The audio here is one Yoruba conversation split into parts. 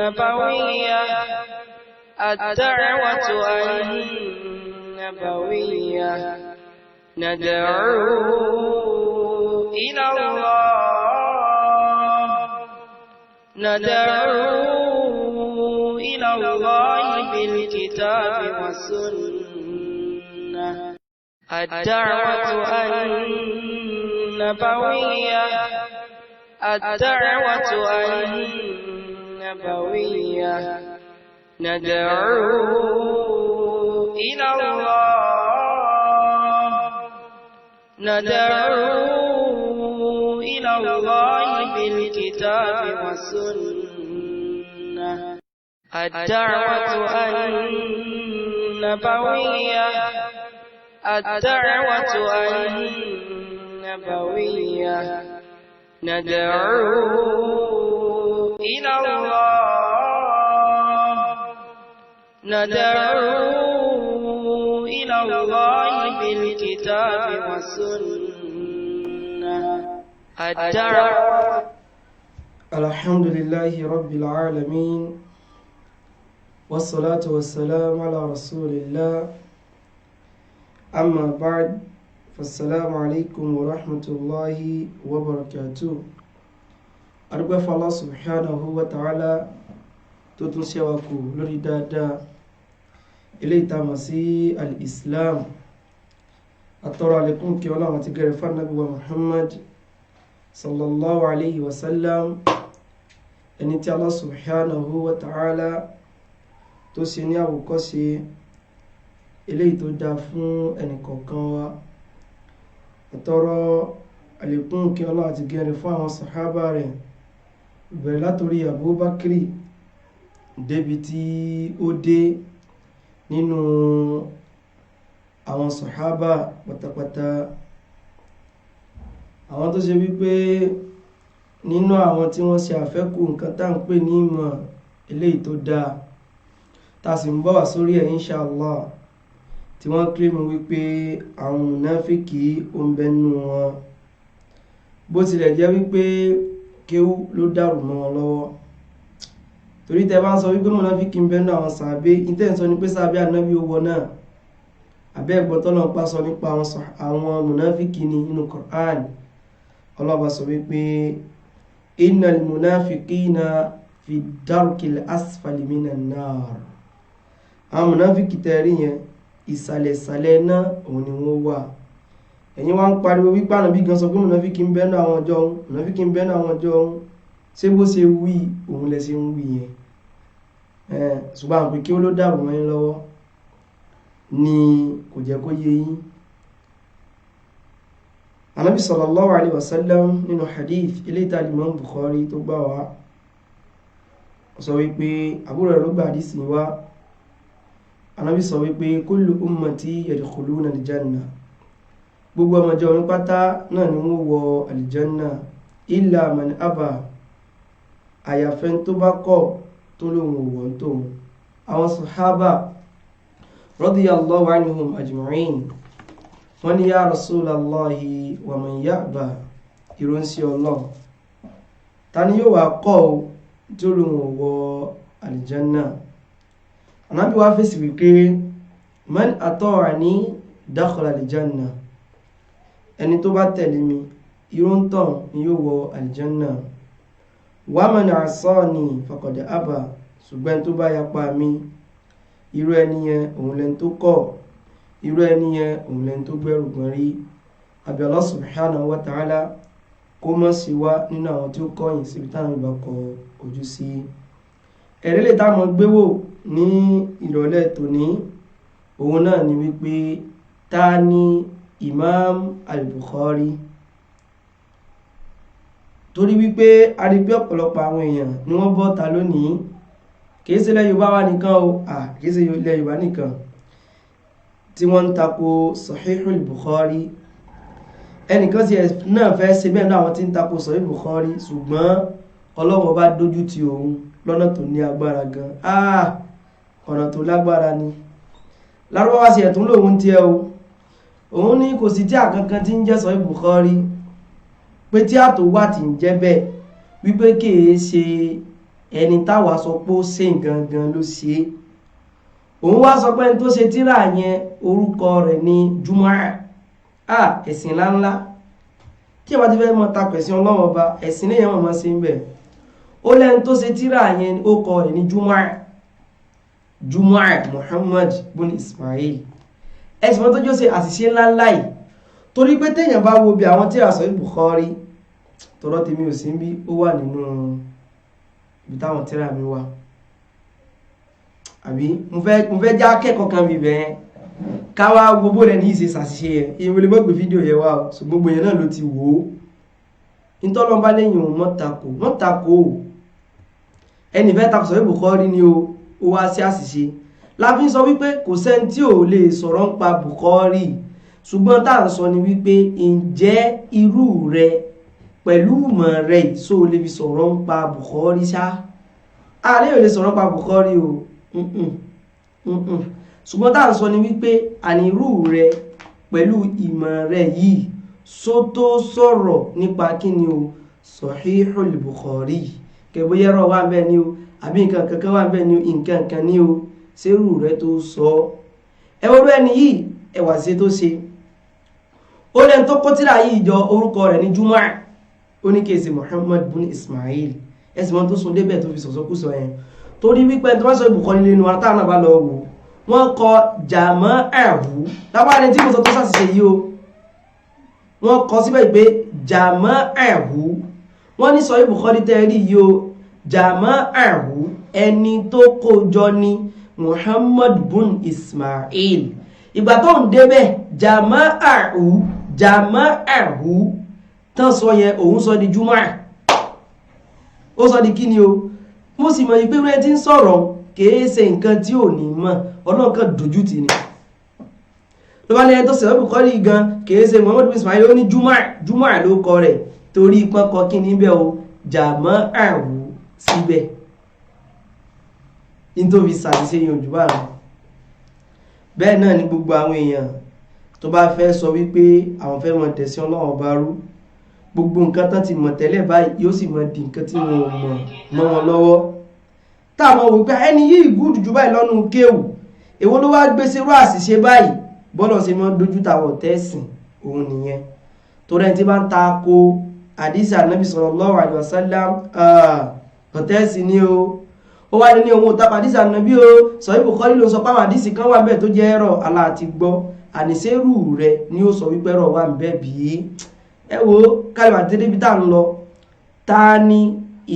النبوية الدعوة النبوية ندعو إلى الله بالكتاب والسنة الدعوة النبوية الدعوة النبوية ندعو إلى الله بالكتاب والسنة الدعوة النبوية الدعوة النبوية ندعو إلى الله بالكتاب والسنة الدعوة. الحمد لله رب العالمين والصلاة والسلام على رسول الله أما بعد فالسلام عليكم ورحمة الله وبركاته. أرجو الله سبحانه وتعالى تتنسيوكو لردادا إلي تامسي الإسلام أترى لكم كي الله وتقرفان نبي محمد صلى الله عليه وسلم ẹni tí Allah subhanahu wa ta'ala tó ṣe ní àwòkọ́ṣe eléyìí tó dá fún ẹnìkọ̀ọ̀kan wa. àtọrọ àlékún kí Allah àti gẹ̀rẹ̀ fún àwọn sàhábà rẹ̀ bẹ̀rẹ̀ látorí Abubakri débi tí ó dé nínú àwọn sàhábà pátápátá, àwọn tó ṣe wípé nínú àwọn tí wọ́n ṣe àfẹ́kù nǹkan tá ń pè ní ìmọ̀ eléyìí tó dáa tá sì ń bọ̀ wá sórí ẹ̀ inshallah, tí wọ́n kílèmù wípé àwọn mùnáfíkì ó ń bẹ nínú wọn, bó tilẹ̀ jẹ́ wípé kéwú ló dàrú mọ́ wọn lọ́wọ́. torí tẹ́ bá ń sọ wípé mùnáfíkì ń bẹ nínú àwọn sàábé, ìtẹ́ ń sọ ní pé sàábé ànábì ó wọ náà, àbẹ́ ẹ̀gbọ́n tọ́lọ́ pa sọ nípa àwọn mùnáfíkì ní inú Qur'an. Allah sọ wípé innal munafiqina fi darkil asfali minan nar. àwọn munafiki tẹ́rí yẹn ìsàlẹ̀sàlẹ̀ náà òun ni wọ́n wà. ẹ̀yin wá ń pariwo wípé Ànábì gan sọ pé munafiki ń bẹ́nu àwọn ọjọ́ òun, munafiki ń bẹ́nu àwọn ọjọ́ òun. ṣé bó ṣe wí òun lẹ ṣe ń wí yẹn? ṣùgbọ́n àpè kí ó ló dàrú mọ́ yín lọ́wọ́ ni kò jẹ́ kó yé yín. Ànábì sallallahu alaihi wasallam nínú hadith ilé ìta Imam Bukhari tó gbà wá sọ wípé àbúrò rẹ̀ ló gbà hadith wá. Ànábì sọ wípé kullu ummati yadkhuluna aljanna, gbogbo ọmọjọ́ orin pátá náà ni wọ́n wọ aljanna illa man aba, àyàfẹ́ tó bá kọ̀ tó lóhun wọ́n tó. àwọn sàhábà radiyallahu anhum ajma'in wọ́n ní ya Rasulallahi wa man ya'ba, ìránṣẹ́ Ọlọ́run ta ni yóò wá kọ̀ tí ó lóhun wọ aljanna? Ànábì wá fèsì wípé man ata'ani dakhala aljanna, ẹni tó bá tẹ̀lé mi irú ń tàn ni yóò wọ aljanna. wa man asani faqad aba, ṣùgbọ́n tó bá yapa mi irú ẹni yẹn òun lẹ́ni tó kọ̀, irú ẹni yẹn òun lẹ́ni tó gbẹ́rù gbọ́n rí. àbí Allah subhanahu wa ta'ala kó mọ́ sí wá nínú àwọn tí ó kọ̀yìn síbi táwọn ìbá kọ ojú sí. ẹ̀rí lè táwọn gbéwò ní ìrọ̀lẹ́ tòní òun náà ni wípé ta ni Imam al-Bukhari. torí wípé a rí pé ọ̀pọ̀lọpọ̀ àwọn èèyàn ni wọ́n bọ́ ta lónìí, kìí ṣe ilẹ̀ Yorùbá wa nìkan o, kìí ṣe ilẹ̀ Yorùbá nìkan tí wọ́n ń tako Sahihul Bukhari. ẹnìkan tí náà fẹ́ ṣe bẹ́ẹ̀ náà àwọn tí ń tako Sahih Bukhari, ṣùgbọ́n Ọlọ́run bá dójú ti òun lọ́nà tó ní agbára gan. ọ̀nà tó lágbára ni. lárúbáwá sí ẹ̀tún lòun tí ẹ o, òun ní kò sí tí àkankan tí ń jẹ́ Sahih Bukhari pé tí àtò wà tí ń jẹ́ bẹ́ẹ̀ wípé kìí ṣe ẹni táwa sọ pé ó ṣe gangan ló ṣe òun wá sọ pé ẹni tó ṣe tírà yẹn orúkọ rẹ̀ ní Jumu'ah ẹ̀sìn ńláńlá tí ẹ bá ti fẹ́ mọ takò ẹ̀sìn Ọlọ́run ọba ẹ̀sìn lẹ́yìn ọmọ sí ń bẹ̀ ó lẹ́ni tó ṣe tírà yẹn ó kọ rẹ̀ ní Jumu'ah Muhammad bin Ismail ẹ̀sìn mọ́ tó jọ́ ṣe àṣìṣe ńláńlá yìí torí pé téèyàn bá wo bí àwọn tírà Sahih Bukhari tọ́rọ tèmi ò sí ń bí ó wà nínú ibi táwọn tírà mi wà àbí mo fẹ́ já kẹ́kọ̀ọ́ kan bíbẹ̀ yẹn káwá gbogbo rẹ̀ ní ìṣe ṣàṣìṣe yẹn ìwé lè gbogbo fídíò yẹn wà so gbogbo yẹn náà ló ti wò ó nítọ́lọ́mbá lẹ́yìn òun mọ́tàkó ẹni fẹ́ takò Sahih Bukhari ni ó wá sí àṣìṣe láfi sọ wípé kò sẹ́ni tí ò lè sọ̀rọ̀ ń pa Bukhari ṣùgbọ́n tá à ń sọ ni wípé ǹjẹ́ irú rẹ̀ pẹ̀lú ìmọ̀ rẹ̀ so lè fi sọ̀rọ̀ ń pa Bukhari ṣá ààrẹ ò lè sọ̀rọ̀ ń pa Bukhari o ṣùgbọ́n tá à ń sọ ni wípé ànírú rẹ̀ pẹ̀lú ìmọ̀ rẹ̀ yìí so tó sọ̀rọ̀ nípa kí ni o Sahihul Bukhari kẹbóyẹ́rọ̀ wà bẹ́ẹ̀ ni o àbí nǹkan kankan wà bẹ́ẹ̀ ni o nǹkan kan ni o sẹ́rù rẹ̀ tó sọ ẹwọ́rọ̀ ẹni yìí ẹwà sí tó ṣe ó lẹ́n tó kó tírà yìí jọ orúkọ rẹ̀ ní Jumu'ah ó ní kéèsì Muhammad bin Ismail ẹ̀sìn wọn tó sun débẹ̀ tó fi sọ̀sọ́kúsọ yẹn torí wípé tó bá sọ Bukhari nínú ara táwọn náà bá lọ wò wọ́n kọ Jama'ahu lápáàdé tí mo sọ tó ṣàṣìṣe yìí o wọ́n kọ síbẹ̀ pé Jama'ahu wọ́n ní Sahih Bukhari tẹ́rí yìí o Jama'ahu ẹni tó kó jọ ní Muhammad bin Ismail ìgbà tó ń débẹ̀ Jama'ahu tán sọ yẹn òun sọ di Jumu'ah ó sọ di kí ni o mo sì mọ̀ yìí pé rẹ̀ tí ń sọ̀rọ̀ kìí ṣe nǹkan tí ò ní mọ̀ Ọlọ́run kan dojú tì ní ló bá lẹ́yìn tó Sahih Bukhari gan kìí ṣe Muhammad bin Ismail ó ní Jumu'ah ló kọ rẹ̀ torí pọ́nkọ kí ní bẹ́ o Jama'ahu síbẹ̀ nítorí sàṣìṣe yànjú bá rẹ̀ bẹ́ẹ̀ náà ni gbogbo àwọn èèyàn tó bá fẹ́ sọ wípé àwọn fẹ́ mọ̀ tẹ̀sí Ọlọ́run bá rú gbogbo nǹkan tán ti mọ̀ tẹ́lẹ̀ báyìí yóò sì mọ̀ di nǹkan tí wọn ò mọ̀ mọ́ wọn lọ́wọ́ táwọn wò pé ẹni yìí gúdù jù báyìí lọ́nu kéwù èwo ló wá gbé sí irú àṣìṣe báyìí bọ́lọ̀ ṣe mọ́ dojú táwọn tẹ́sìn òun nìyẹn torí ẹni tí bá ń ta ko àdìsí ànábì sallallahu alaihi wasallam ọ̀tẹ́sìn ni o ó wá ní ohun òtàpá àdìsí ànábì o Sahih Bukhari ló sọ páwọn àdìsí kan wà bẹ́ẹ̀ tó jẹ́ ẹ̀rọ aláàtì gbọ́ àníṣerú rẹ̀ ni ó sọ wípé ẹ̀rọ wà ń bẹ́ẹ̀ bíi ẹ wo kálíbà dédé bí tá ń lọ ta ni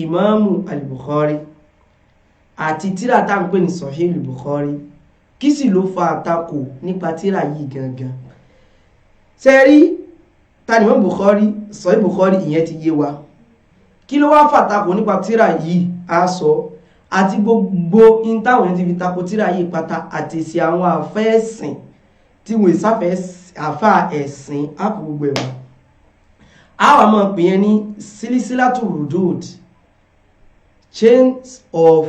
Ìmáàmù al-Bukhari àti tírà tá ń pè ní Sahih al-Bukhari kí sì ló fa àtakò nípa tírà yìí gangan ṣe rí ta ni Ìmáàmù Bukhari Sahih Bukhari ìyẹn ti yé wa kí ló wá fàtakò nípa tírà yìí á sọ àti gbogbo intáwọn yẹn ti fi takò tírà yìí pátá àti sí àwọn àfẹ́ẹ̀sìn tí wọ́n ìsáfẹ́ àfà ẹ̀sìn á kò gbogbo ẹ̀wọ̀n àwọn ọmọ pè yẹn ní Silsilatu Rudud chains of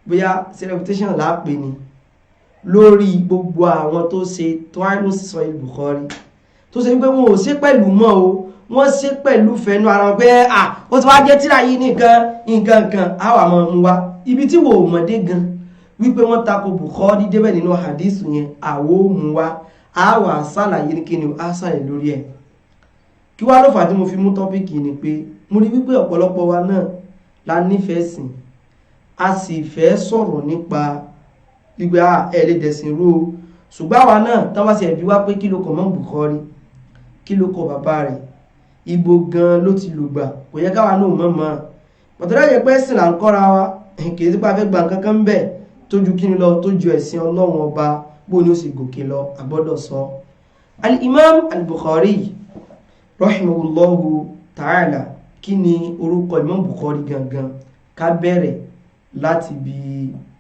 bóyá reputation láàpẹ ni lórí gbogbo àwọn tó ṣe tọ́ánú sí Sahih Bukhari tó ṣe wípé wọn ò ṣe pẹ̀lú mọ́ o wọ́n ṣe pẹ̀lú fẹ́nu ara wọn pé ó ti wá jẹ́ tírà yìí nǹkan kan àwọn àmọ́ mú wa ibi tí wò mọ̀dé gan wípé wọ́n tako Bukhari débẹ̀ nínú hadith yẹn àwo mú wa àwọn àṣàlàyé ní kíni àṣàlẹ̀ lórí ẹ̀ kí wá ló fà tí mo fi mú tọ́pìkì ni pé mo rí wípé ọ̀pọ̀lọpọ̀ wa náà la nífẹ̀ẹ́ sìn a sì fẹ́ sọ̀rọ̀ nípa gbígbé ẹ̀ẹ́dẹ̀sìn rú o ṣùgbọ́n àwa náà tán wá sí ẹ̀bí wá pé kí ló kọ mọ́ Bukhari kí ló kọ bàbá rẹ̀ ibo gan ló ti lùgbà kò yẹ káwa náà mọ̀ mọ́ pàtàkì yẹ pé ẹ̀sìn là ń kọ́ra wa kì í sípa fẹ́ gba nǹkan kan ń bẹ̀ tó ju kíni lọ tó ju ẹ̀sìn Ọlọ́run ọba bó ni ó sì gòkè lọ àgbọ́dọ̀ sọ. Al-Imam al-Bukhari rahimahullahu ta'ala kí ni orúkọ Imam Bukhari gangan ká bẹ̀rẹ̀ láti bí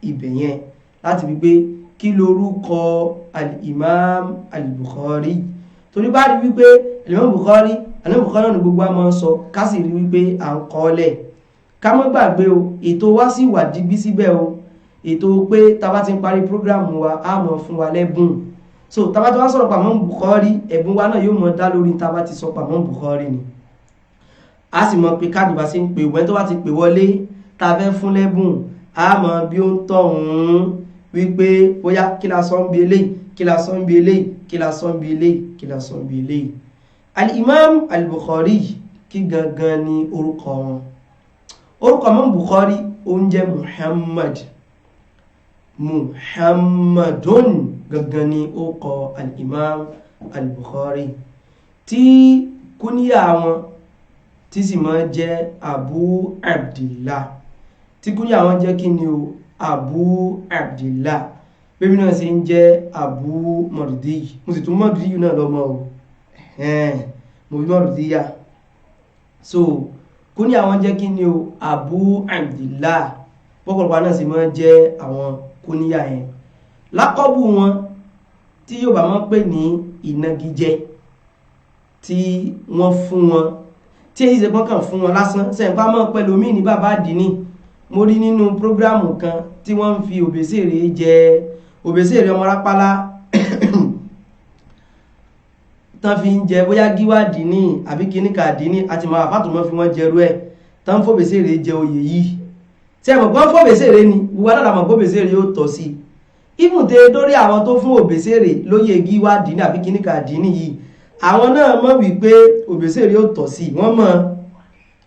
ibẹ̀ yẹn láti bí pé kí lorúkọ al-Imam al-Bukhari torí bá rí wípé al-Imam Bukhari náà ni gbogbo a máa ń sọ ká sì rí wípé à ń kọ́lẹ̀ ká mọ́ gbàgbé o ètò wá sí ìwà digbí síbẹ̀ o ètò pé tá bá ti ń parí prógrámù wa á mọ̀ fún wa lẹ́bùn so tá bá ti wá sọ̀rọ̀ pàmò Bukhari ẹ̀bùn wa náà yóò mọ̀ dá lórí tá bá ti sọ pàmò Bukhari ni a sì mọ̀ pé káàdì bá sí ń pè wọ́n tó bá ti pè wọlé tá fẹ́ fún lẹ́bùn a mọ̀ bí ó ń tọ̀hún wípé bóyá kí la sọ ń bi eléyìí kí la sọ ń bi eléyìí kí la sọ ń bi eléyìí kí la sọ ń bi eléyìí. Al-Imam al-Bukhari kí gangan ni orúkọ wọn. Orúkọ Imam Bukhari ó ń jẹ́ Muhammadun gangan ni ó kọ al-Imam al-Bukhari tí kúníyà wọn tí sì máa jẹ́ Abu Abdillah tí kúníyà wọn jẹ́ kí ni o Abu Abdillah bébí náà sì ń jẹ́ Abu Mardi mo sì tún Mardi náà lọ́mọ o mo bí Mardiya so kúníyà wọn jẹ́ kí ni o Abu Abdillah pọ́pọ̀lọpọ̀ náà sì máa jẹ́ àwọn kúníyà yẹn. Lákọ́bù wọn tí yóò bá máa pè ní ìnagijẹ tí wọ́n fún wọn tí èyí ṣe kàn fún wọn lásán sẹ́ǹpá mọ́ pẹ̀lú mí ní bàbá àdínì mo rí nínú prógrámù kan tí wọ́n ń fi òbèsèrè jẹ òbèsèrè ọmọ rápálá tán fi ń jẹ bóyá gíwá àdínì àbí kíníkà àdínì àti màá àpàtò mọ́ fi wọ́n jẹrú ẹ̀ tán fòbèsèrè jẹ oyè yìí tí ẹ̀mọ̀ gbọ́n fòbèsèrè ni gbogbo aláàmọ̀ fòbèsèrè yóò tọ́ sí ibùdó lórí àwọn tó fún òbèsèrè lóyè gíwá àdínì àbí kíníkà àdínì yìí àwọn náà mọ̀ wípé òbèsèrè yóò tọ́ sí wọ́n mọ̀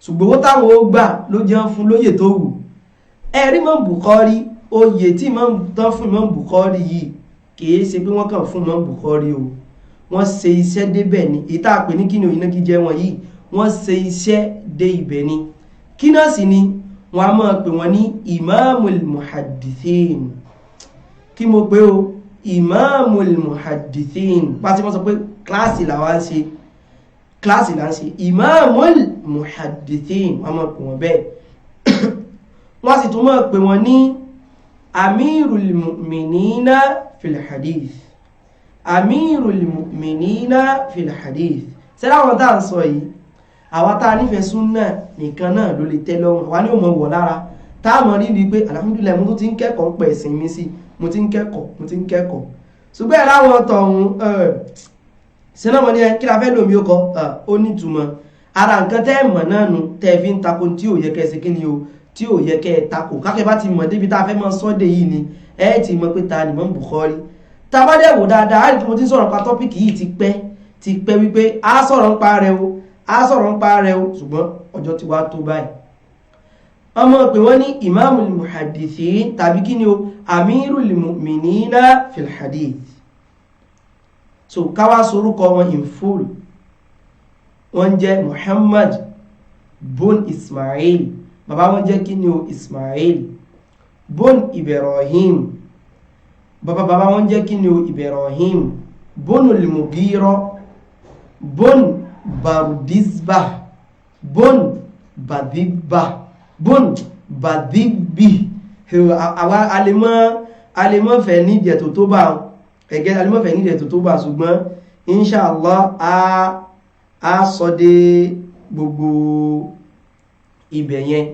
ṣùgbọ́n owó táwọn ó gbà ló jẹ́ fún lóyè tó wù ẹ̀rí Imam Bukhari oyè tí tán fún Imam Bukhari yìí kìí ṣe pé wọ́n kàn fún Imam Bukhari o wọ́n ṣe iṣẹ́ débẹ̀ ni èyí tá a pè ní kíni òyìnbó kí jẹ́ wọn yìí wọ́n ṣe iṣẹ́ dé ibẹ̀ ni kí náà sì ni wọ́n á máa pè wọ́n ní Imamul Muhaddithin kí mo pé o Imamul Muhaddithin pàtí wọ́n sọ pé kíláàsì làwọn ṣe kíláàsì là ń ṣe Imamul Muhaddithin wọ́n máa pè wọ́n bẹ́ẹ̀ wọ́n sì tún máa pè wọ́n ní Amirul Mu'minina fil Hadith Amirul Mu'minina fil Hadith sẹ́lá wọn tá à ń sọ yìí àwa tá a nífẹ̀ẹ́ súnnà nìkan náà ló lè tẹ́ lọ́rùn àwa ní ò mọ̀ wọ̀ lára tá a mọ̀ rí ni pé alhamdulillah mo tún ti ń kẹ́kọ̀ọ́ pẹ̀ ẹ̀sìn mi sí mo ti ń kẹ́kọ̀ọ́ ṣùgbọ́n ẹ̀ láwọn tọ̀hún sẹ́nà mọ̀ ní ẹ kí la fẹ́ lòmí ó kọ́ ó nítumọ̀ ara nǹkan tẹ́ mọ̀ náà nù tẹ́ fi ń tako tí ò yẹ kẹ́ ṣe kí ni o tí ò yẹ kẹ́ tako kákẹ́ bá ti mọ̀ débi tá a fẹ́ mọ́ sọ́dẹ̀ yìí ni ẹ ti mọ̀ pé ta ni Imam Bukhari tá a bá dẹ̀ wò dáadáa á rí tí mo ti sọ̀rọ̀ pa tọ́pìkì yìí ti pẹ́ wípé a sọ̀rọ̀ ń pa rẹ̀ o ṣùgbọ́n ọjọ́ ti wá tó báyìí ọmọ pé wọ́n ní Imamul Muhaddithin tàbí kí ni o Amirul Mu'minina fil Hadith so káwá sorúkọ wọn in full wọ́n jẹ́ Muhammad bun Ismail bàbá wọn jẹ́ kí ni o Ismail bun Ibrahim bàbá wọn jẹ́ kí ni o Ibrahim bunul Mughira bun Bardizbah bun Badibbi àwọn alẹ́mọ́ fẹ́ ní ìdẹ̀ tó bá ẹgẹ́ alẹ́mọ́ fẹ́ ní ìdẹ̀ tó bá ṣùgbọ́n inṣàlá a sọ dé gbogbo ibẹ̀ yẹn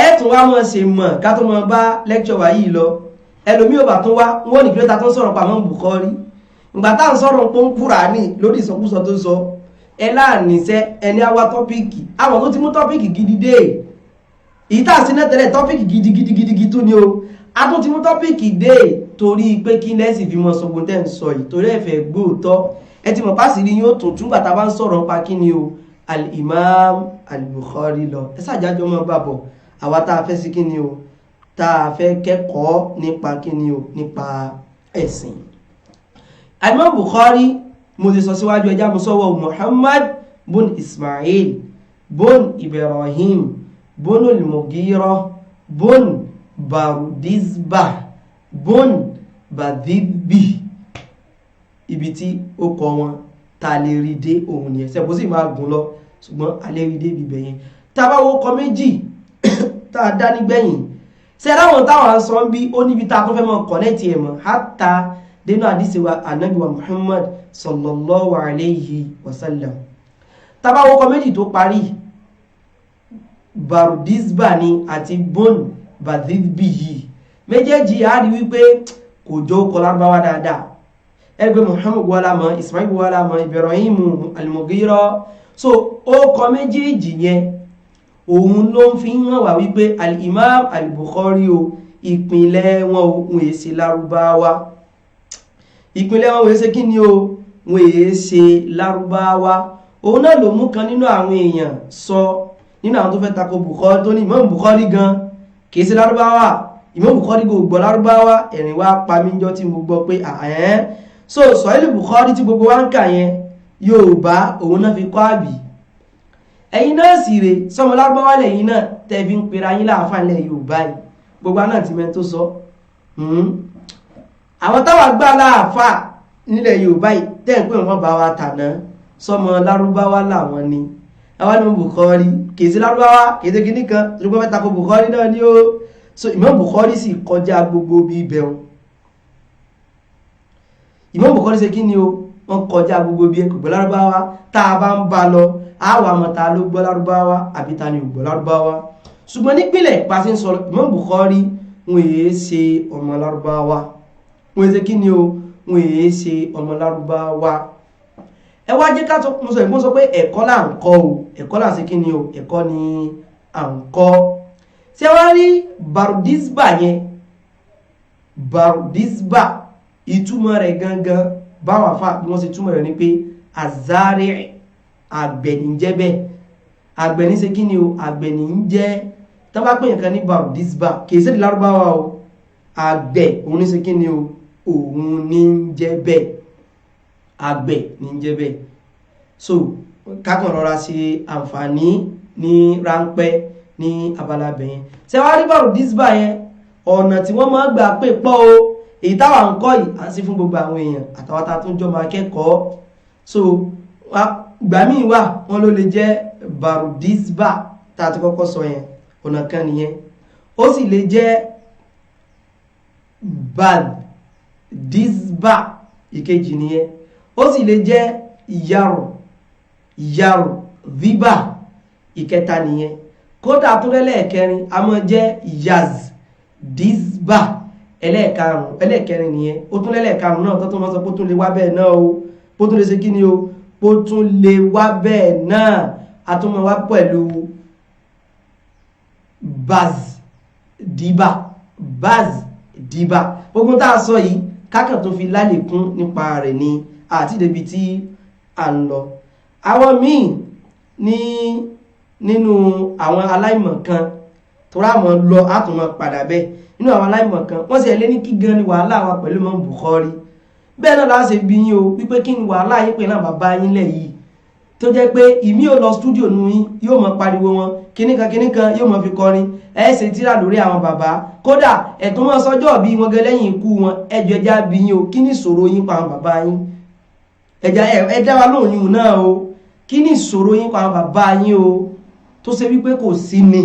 ẹ̀tùn wá mọ́ ṣe mọ̀ ká tó mọ́ bá lẹ́kṣọ̀ wá yìí lọ ẹlòmí ò bá tún wá wọ́n ní kílódé tó ń sọ̀rọ̀ pa Imam Bukhari ìgbà tá à ń sọ̀rọ̀ pọ́n Kùránì lórí ìsọkúsọ tó sọ ẹ láàníṣẹ́ ẹni àwa tọ́pìkì àwọn tó ti mú tọ́pìkì gidi dé èyí tá à sí náà tẹ́lẹ̀ tọ́pìkì gidigidi tó ní o a tún ti mú tọ́pìkì dé torí pé kí lẹ́sì fi mọ́ sọgbọ́n tẹ́ ń sọ yìí torí ẹ̀fẹ̀ gbóòtọ́ ẹ ti mọ̀ pàṣírí yóò tún túngbà tá a bá ń sọ̀rọ̀ pa kí ni o al-Imam al-Bukhari lọ ẹ sàjájọ́ mọ́ bàbọ̀ àwa tá a fẹ́ sí kí ni o tá a fẹ́ kẹ́kọ̀ọ́ nípa kí ni o nípa ẹ̀sìn. Imam Bukhari mo ti sọ síwájú ẹjá mo sọ́wọ́ Muhammad bun Ismail bun Ibrahim bun al-Mughira bun Bardizbah bun Badibbi ibi tí ó kọ wọn ta lè rí dé òun ni ẹ̀sẹ̀ bó sì máa gùn lọ ṣùgbọ́n a lè rí dé bíbẹ̀ yẹn tàbáwó kọ méjì tá a dá nígbẹ̀yìn ṣe láwọn táwọn sọ ń bí ó níbi tá a tó fẹ́ mọ́ kọ̀nẹ́tì ẹ̀ mọ́ hátà dénú àdísì wa ànábì wa Muhammad sallallahu alayhi wa sallam tàbáwó kọ méjì tó parí Bardizbah ni àti bun Badibbi yìí méjèèjì á rí wípé kò jọ kọ Lárúbáwá dáadáa ẹgbẹ́ Muhammad wala mọ́ Ismail wala mọ́ Ibrahim al-Mughira so ó kọ méjèèjì yẹn òun ló ń fi hàn wá wípé al-Imam al-Bukhari o ìpínlẹ̀ wọn òun èsè lárúbáwá ìpínlẹ̀ wọn èsè kí ni o wọn èsè lárúbáwá òun náà ló mú kan nínú àwọn èèyàn sọ nínú àwọn tó fẹ́ tako Bukhari tó ní Imam Bukhari gan kìí ṣe lárúbáwá Imam Bukhari kò gbọ́ lárúbáwá ẹ̀rìn wá pa mí jọ tí mo gbọ́ pé àyẹ́n so Sahih Bukhari tí gbogbo wa ń kà yẹn Yorùbá òun náà fi kọ́ àbí ẹ̀yin náà sì rè sọmọ lárúbáwá lẹ́yìn náà tẹ̀bí ń pera yín láàfáà ilẹ̀ Yorùbá yìí gbogbo náà ti mẹ́ tó sọ àwọn táwa gbá láàfáà nílẹ̀ Yorùbá yìí tẹ́ ń pè wọ́n bá wa tàná sọmọ lárúbáwá làwọn ni àwọn ni Bukhari kìí sí lárúbáwá kìí sí kíní kan tó gbọ́ mẹ́ta kó Bukhari náà ni ó so Imam Bukhari sì kọjá gbogbo bí ibẹ̀un Imam Bukhari ṣe kí ni o wọ́n kọjá gbogbo bí ẹkùgbọ́ lárúbáwá tá a bá ń bá lọ àwọn àmọ́ta ló gbọ́ lárúbáwá àbí ta ni ò gbọ́ lárúbáwá ṣùgbọ́n nípìnlẹ̀ pàṣẹ ń sọ Imam Bukhari wọ́n èé ṣe ọmọ lárúbáwá wọ́n èé ṣe kí ni o wọ́n èé ṣe ọmọ lárúbáwá ẹ wá jẹ́ ká sọ pé ẹ̀kọ́ là ń kọ́ o ẹ̀kọ́ là ń ṣe kí ni o ẹ̀kọ́ ni à ń kọ́ ṣé wá rí Bardizba yẹn Bardizba ìtumọ̀ rẹ̀ gangan báwọn afá bí wọ́n ṣe túmọ̀ rẹ̀ ni pé azari àgbẹ̀ ní jẹ́ bẹ́ẹ̀ àgbẹ̀ ní ṣe kí ni o àgbẹ̀ ní jẹ́ tán bá pè nǹkan ní Bardizba kìí ṣe lárúbáwá o àgbẹ̀ òun ní ṣe kí ni o òun ní jẹ́ bẹ́ẹ̀ àgbẹ̀ ní jẹ́ bẹ́ẹ̀ so kákan rọra ṣe àǹfààní ní ráńpẹ́ ní abala bẹ̀yẹn ṣé wá rí Bardizba yẹn ọ̀nà tí wọ́n máa gbà pé pọ̀ o èyí táwa ń kọ́ yìí à ń sí fún gbogbo àwọn èèyàn àtàwọn tá a tún jọ máa kẹ́kọ̀ọ́ so ìgbà míì wà wọ́n ló lè jẹ́ Bardizba tá a ti kọ́kọ́ sọ yẹn ọ̀nà kan nìyẹn ó sì lè jẹ́ Bardizba ìkejì nìyẹn ó sì lè jẹ́ Yardhiba ìkẹta nìyẹn kódà tó lẹ́lẹ́ẹ̀kẹrin a máa jẹ́ Yazdizba ẹlẹ́ẹ̀kẹrin nìyẹn ó tún lẹ́lẹ́ẹ̀karùn náà tó tún wọ́n sọ pé ó tún lè wá bẹ́ẹ̀ náà o ó tún lè ṣe kí ni o ó tún lè wá bẹ́ẹ̀ náà a tún máa wá pẹ̀lú Bazdiba ogun tá a sọ yìí kákan tó fi lálẹ́kún nípa rẹ̀ ni àti débi tí a ń lọ àwọn míì nínú àwọn aláìmọ̀ kan tó rámọ̀ lọ átùmọ̀ padà bẹ́ẹ̀ nínú àwọn aláìmọ̀ kan wọ́n sì ẹ̀lé ní kí gan ni wàhálà wa pẹ̀lú Imam Bukhari bẹ́ẹ̀ náà láti bí yín o wípé kí ni wàhálà yín pẹ̀lú àwọn bàbá yín lẹ̀ yìí tó jẹ́ pé ìmí ò lọ stúdíò nù yín yóò mọ pariwo wọn kíníkan yóò mọ fi kọrin ẹ ṣe tíra lórí àwọn bàbá kódà ẹ̀tún wọn sọjọ́ bí wọn gẹ lẹ́yìn ikú wọn ẹjọ́ ẹja bí yín o kí ni ìṣòro yín pa àwọn bàbá yín ẹ dá wa lóhùn yín náà o kí ni ìṣòro yín pa àwọn bàbá yín o tó ṣe wípé kò sí ni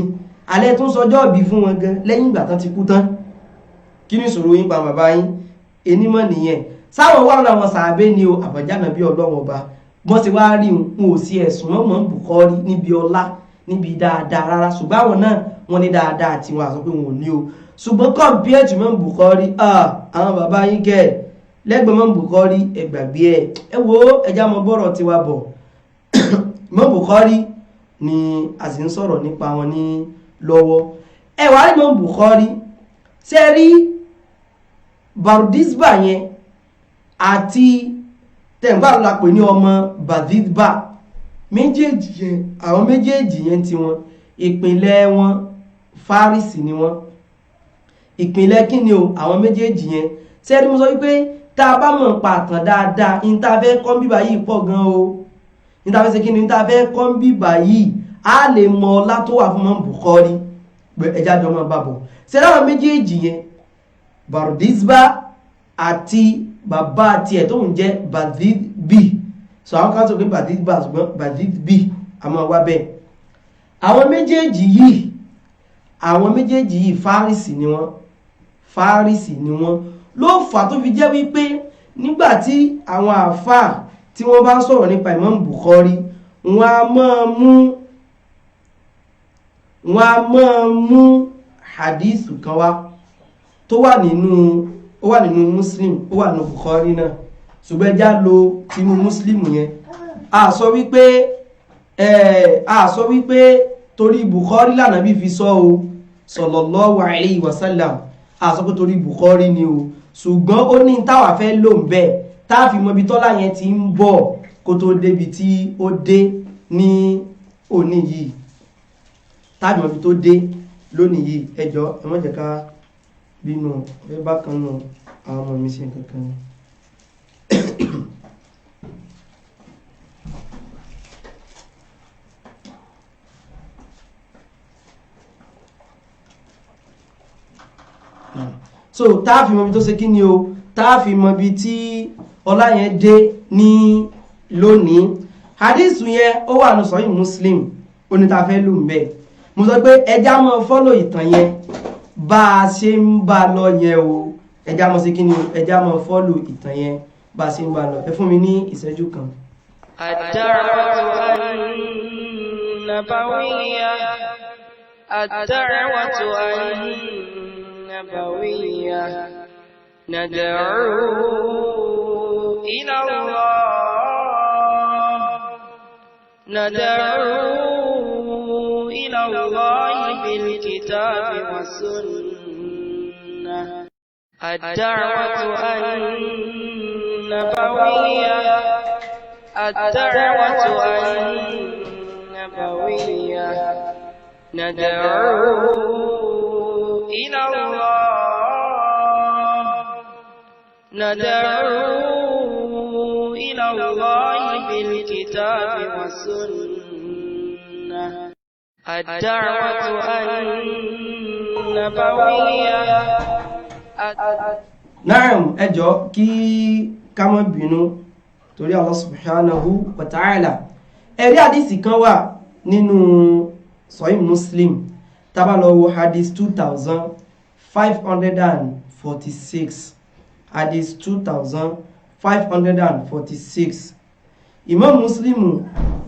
alẹ́ tún sọjọ́ bí fún wọn gan lẹ́yìn ìgbà tán ti kú tán kí ni ìṣòro yín pa bàbá yín enímọ̀ nìyẹn sáwọn wà láwọn sàábé ni o àbọ̀jáná bí ọlọ́wọ́n ọba wọ́n ti wá rí wọn ò sí ẹ̀sùn wọn mọ̀ ń Bukhari níbi ọlá níbi dáadáa rárá ṣùgbọ́n àwọn náà wọ́n ní dáadáa tí wọ́n àsọ pé wọn ò ní o ṣùgbọ́n compare to mọ̀ ń Bukhari àwọn bàbá yín kẹ́ lẹ́gbẹ̀ẹ́ mọ̀ ń Bukhari ẹgbàgbé ẹ wo ẹja mọ bọ́rọ̀ tiwa bọ̀ mọ̀ Bukhari ni a sì ń sọ̀rọ̀ nípa wọn ní lọ́wọ́ ẹ wà rí mọ̀ ń Bukhari ṣe rí Bardizba yẹn àti tẹ̀gbà la pè ní ọmọ Bardizba méjèèjì yẹn àwọn méjèèjì yẹn tí wọn ìpínlẹ̀ wọn Fárìsì ni wọn ìpínlẹ̀ kí ni o àwọn méjèèjì yẹn ṣe rí mo sọ wípé tá a bá mọ̀ pàtàn dáadáa ìntàfẹ́ kọ́ńbíbà yìí pọ̀ gan o ìntàfẹ́ ṣe kí ni ìntàfẹ́ kọ́ńbíbà yìí a lè mọ ọlá tó wà fún mọ́ Bukhari ẹjá jọ mọ́ bàbọ̀ ṣe láwọn méjèèjì yẹn Bardizba àti bàbá tiẹ̀ tó ń jẹ́ Bardizbi so àwọn kan sọ pé Bardizba ṣùgbọ́n Bardizbi àmọ́ wá bẹ́ẹ̀ àwọn méjèèjì yìí Fárìsì ni wọ́n ló fà tó fi jẹ́ wípé nígbàtí àwọn àfáà tí wọ́n bá ń sọ̀rọ̀ nípa Imam Bukhari wọ́n a máa mú hadithu kan wá tó wà nínú Muslim ó wà nínú Bukhari náà ṣùgbọ́n ẹjá lo tinú Muslim yẹn a sọ wípé torí Bukhari l'Ànábì fi sọ o sallallahu alayhi wa sallam a sọ pé torí Bukhari ni o ṣùgbọ́n ó ní táwa fẹ́ lò ń bẹ́ẹ̀ tá fi mọ ibi tọ́lá yẹn ti ń bọ̀ kó tó débi tí ó dé ní òní yìí tá fi mọ ibi tó dé lónìí yìí ẹjọ́ ẹ má jẹ́ ká bínú ẹ bá kan nù àwọn ọmọ mi sí nǹkan kan ni. so tá fi mọ ibi tó ṣe kí ni o tá fi mọ ibi tí ọlá yẹn dé ní lónìí hadith yẹn ó wà ní Sahih Muslim onítàfẹ́ lù ń bẹ̀ mo sọ pé ẹjá mọ́ fọ́lọ̀ ìtàn yẹn bá a ṣe ń bá lọ yẹn o ẹjá mọ́ sí kí ni o ẹjá mọ́ fọ́lọ̀ ìtàn yẹn bá a ṣe ń bá lọ ẹ fún mi ní ìṣẹ́jú kan. الدعوة النبوية ندعو إلى الله بالكتاب والسنة الدعوة النبوية ندعو إلى الله بالكتاب والسنة الدعوة النبوية. Naam ẹjọ́ kí ká má bínú torí Allah subhanahu wa ta'ala ẹ̀rí hadisi kan wà nínú Sahih Muslim tá bá lọ wo hadith 2546 hadith 2546 Imam Muslim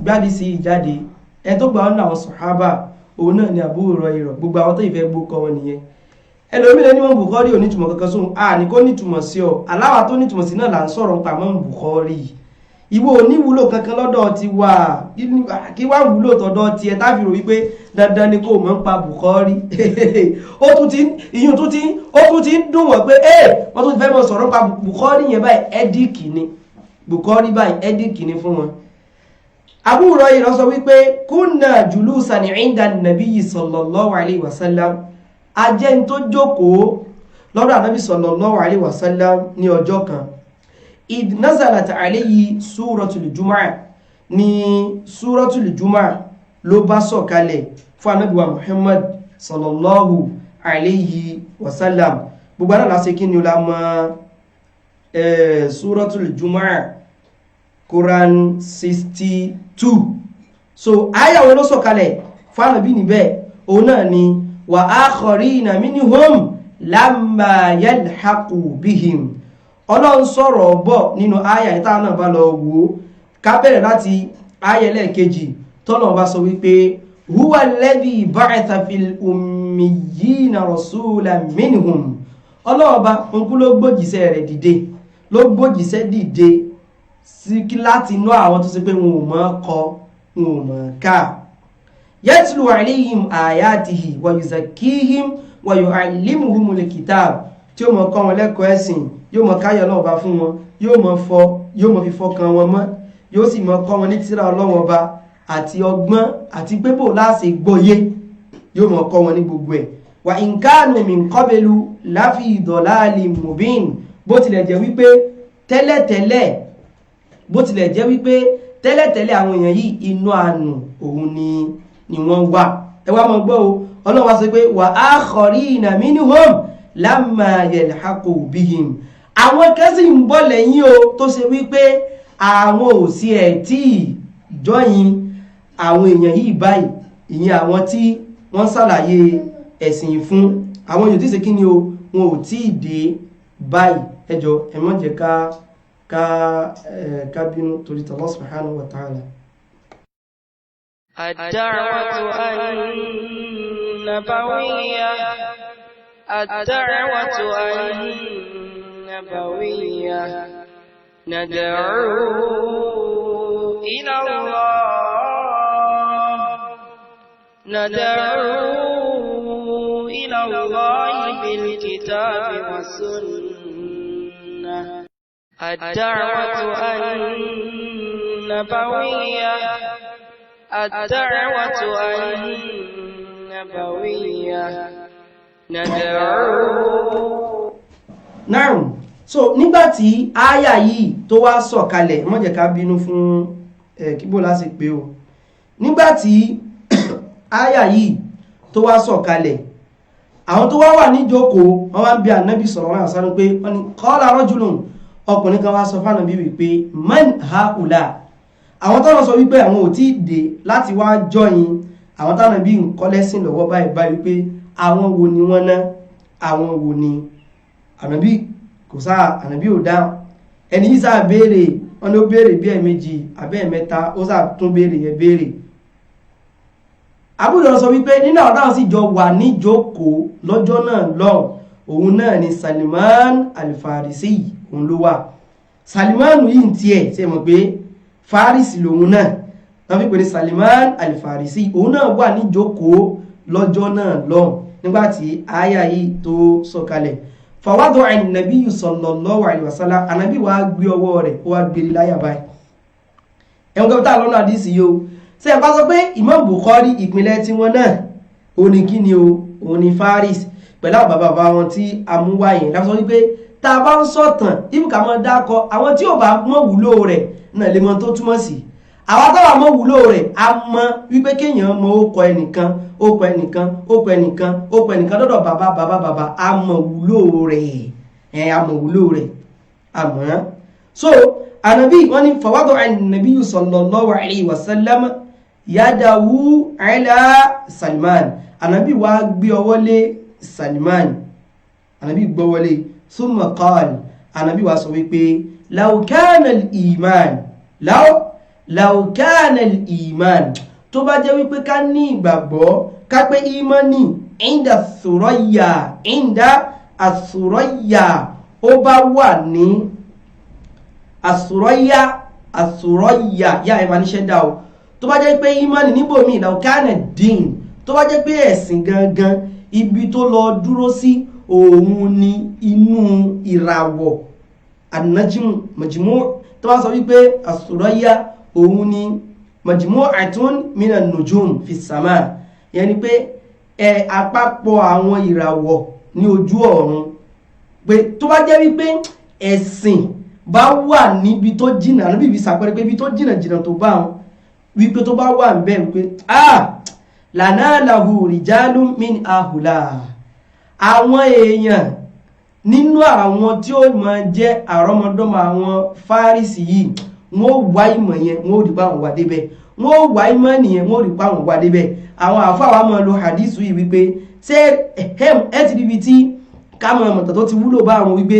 gbádìí sí ìjáde ẹ tó gbà ọ́nà àwọn sàhábà òun náà ni Abu Hurairah gbogbo àwọn tó ìfẹ́ gbókọ wọn nìyẹn ẹlòmílẹ̀ ní Imam Bukhari ò nítumọ̀ kankan sóhun ní kó nítumọ̀ sí ọ aláwà tó nítumọ̀ sí náà là ń sọ̀rọ̀ nípa Imam Bukhari ìwọ ò ní wúlò kankan lọ́dọ̀ ti wà kí wá wúlò tọ̀dọ̀ ti ẹ táfi rò wípé dandan ni kó mọ̀ ń pa Bukhari ó tún ti ń dùn wọ́n pé wọ́n tún ti fẹ́ mọ̀ sọ̀rọ̀ nípa Bukhari yẹn báyìí ẹ́díkì ni Bukhari báyìí ẹ́díkì ni fún wọn. Abu Hurairah sọ wípé kunna julusan inda nabiyyi sallallahu alayhi wa sallam ajẹ́ tó jókòó lọ́dọ̀ ànábì sallallahu alayhi wa sallam ní ọjọ́ kan id nazalat alayhi suratul jumu'ah ní suratul jumu'ah ló bá sọ̀kalẹ̀ fún ànábì wa Muhammad sallallahu alayhi wa sallam gbogbo náà lásì kí ni ó lámọ́ suratul jumu'ah Quran 62 so aya wọn ló sọ̀kalẹ̀ fún ànábì níbẹ̀ òun náà ni wa akharina minhum lamma yalhaqu bihim Ọlọ́run sọ̀rọ̀ bọ̀ nínú àyà ìta náà bá lọ wò ká bẹ̀rẹ̀ láti àyà lẹ́ẹ̀kejì tọ́lọ̀ bá sọ wípé huwa alladhi ba'atha fil ummiyina rasulan minhum Ọlọ́run bá nkú ló gbójíṣẹ́ rẹ̀ dìde ló gbójíṣẹ́ dìde sí láti inú àwọn tó ṣe pé wọn ò mọ̀ kọ wọn ò mọ̀ ká yatlu alayhim ayatihi wa yuzakkihim wa yu'allimuhumul kitab tí ó mọ̀ kọ́ wọn lẹ́kọ̀ọ́ ẹ̀sìn yóò mọ̀ káyọ̀ náà bá fún wọn yóò mọ̀ fi fọkàn wọn mọ́ yóò sì mọ̀ kọ́ wọn ní tírà Ọlọ́run Ọba àti ọgbọ́n àti pé bó láṣẹ gbọ́yé yóò mọ̀ kọ́ wọn ní gbogbo ẹ̀ wa in kanu min qablu lafi dalalin mubin bó tilẹ̀ jẹ́ wípé tẹ́lẹ̀tẹ́lẹ̀ àwọn èèyàn yìí inú àánú òun ni wọ́n wà ẹ wá mọ̀ gbọ́ o Ọlọ́run wá sọ pé wa akharina minhum lamma yalhaqu bihim àwọn kẹ́sì ń bọ̀ lẹ́yìn o tó ṣe wípé àwọn ò sí ẹ̀ tí ìjọyìn àwọn èèyàn yìí báyìí ìyẹn àwọn tí wọ́n ṣàlàyé ẹ̀sìn fún àwọn èèyàn tí ṣe kí ni o wọn ò tí ì dé báyìí ẹjọ́ ẹ má jẹ́ ká bínú torí Allah subhanahu wa ta'ala. الدعوة النبوية ندعو إلى ندعو إلى الله بالكتاب والسنة الدعوة النبوية ندعو. Now, so nígbàtí àyà yìí tó wá sọ̀kalẹ̀, má jẹ́ ká bínú fún kíbò láti pé o. Nígbàtí àyà yìí tó wá sọ̀kalẹ̀, àwọn tó wá ní jókòó, wọ́n wá bi Ànábì sallallahu alaihi wasallam pé wọ́n ní qala rajulun, ọkùnrin kan wá sọ fún Ànábì wípé man haula, àwọn tó sọ wípé àwọn ò tí dé láti wá join àwọn t'Ànábì ń kọ́ lẹ́sìn lọ́wọ́ báyìí wípé àwọn wo ni wọ́n náà, àwọn wo ni. Ànábì kò sáà, Ànábì ò dáhùn. Ẹni yìí sáà béèrè, wọ́n ló béèrè bí ẹ̀mejì àbẹ́ ẹ̀mẹ́ta, ó sáà tún béèrè yẹn béèrè. Àbúrò sọ wípé nínú àwọn táwọn sì jọ wà ní jókòó lọ́jọ́ náà lọ, òun náà ni Salman al-Farisi, òun ló wà. Salman yìí ń tiẹ̀ ṣe mọ̀ pé Farisi lòun náà, wọ́n fi pè ní Salman al-Farisi, òun náà wà ní jókòó lọ́jọ́ náà lọ nígbàtí àyà yìí tó sọ̀kalẹ̀. Fàwádọ́ an-nabiyyu sallallahu alaihi wasallam, Ànábì wá gbé ọwọ́ rẹ̀, ó wá gbé láyà báyìí. Ẹ̀wọ̀n kẹta lọ́nà àdísì yóò ṣe ẹ̀bá sọ pé Imam Bukhari ìpínlẹ̀ tí wọ́n náà ó ní kí ni ó ní Faris pẹ̀lú àwọn bàbá wọn tí a mú wáyé láti sọ wípé tá a bá ń sọ̀tàn ibùkà mọ́ dákọ àwọn tí ò bá mọ̀ wúlò rẹ̀ náà lè mọ tó túmọ̀ sí. Àwọn tó bá mọ̀ wúlò rẹ̀ a mọ̀ wípé kéèyàn mọ ókọ ẹnìkan ókọ ẹnìkan ókọ ẹnìkan ókọ ẹnìkan dọ́dọ̀ bàbá a mọ̀ wúlò rẹ̀ a mọ̀ wúlò rẹ̀ àmọ́. So Ànábì wọ́n ní fawadu an-nabiyyu sallallahu alaihi wasallam yadahu ala Salman, Ànábì wá gbé ọwọ́ lé Salman, Ànábì gbọ́wọ́ lé thumma qala, Ànábì wá sọ wípé law kana al-iman tó bá jẹ́ wípé ká ní ìgbàgbọ́ ká pé ìmánì inda as-surayya ó bá wà ní as-surayya yá ẹ̀mà níṣẹ́ dá o, tó bá jẹ́ pé ìmánì níbòmí law kana din, tó bá jẹ́ pé ẹ̀sìn gangan ibi tó lọ dúró sí òun ni inú ìràwọ̀ an-najm majmu' tó bá sọ wípé as-surayya òun ni majmu'atun minan nujum fi sama, yẹni pé àpapọ̀ àwọn ìràwọ̀ ní ojú ọ̀run, pé tó bá jẹ́ wípé ẹ̀sìn bá wà níbi tó jìnà, níbi ìbí sàpẹrẹ pé ibi tó jìnà tó bá wọn wípé tó bá wà ń bẹ̀ wípé lanalahu rijalun min ahula, àwọn èèyàn nínú àwọn tí ó máa jẹ́ àrọ́mọdọ́mọ àwọn Fárísì yìí wọ́n wá ìmọ̀ yẹn wọ́n ò rí pa àwọn wà débẹ̀, wọ́n wá ìmọ̀ nìyẹn wọ́n ò rí pa àwọn wà débẹ̀. Àwọn àfáà máa lo hadithu yìí wípé ṣé ẹ ti ríbi tí kámọ̀ ọmọ̀tọ̀ tó ti wúlò bá àwọn wípé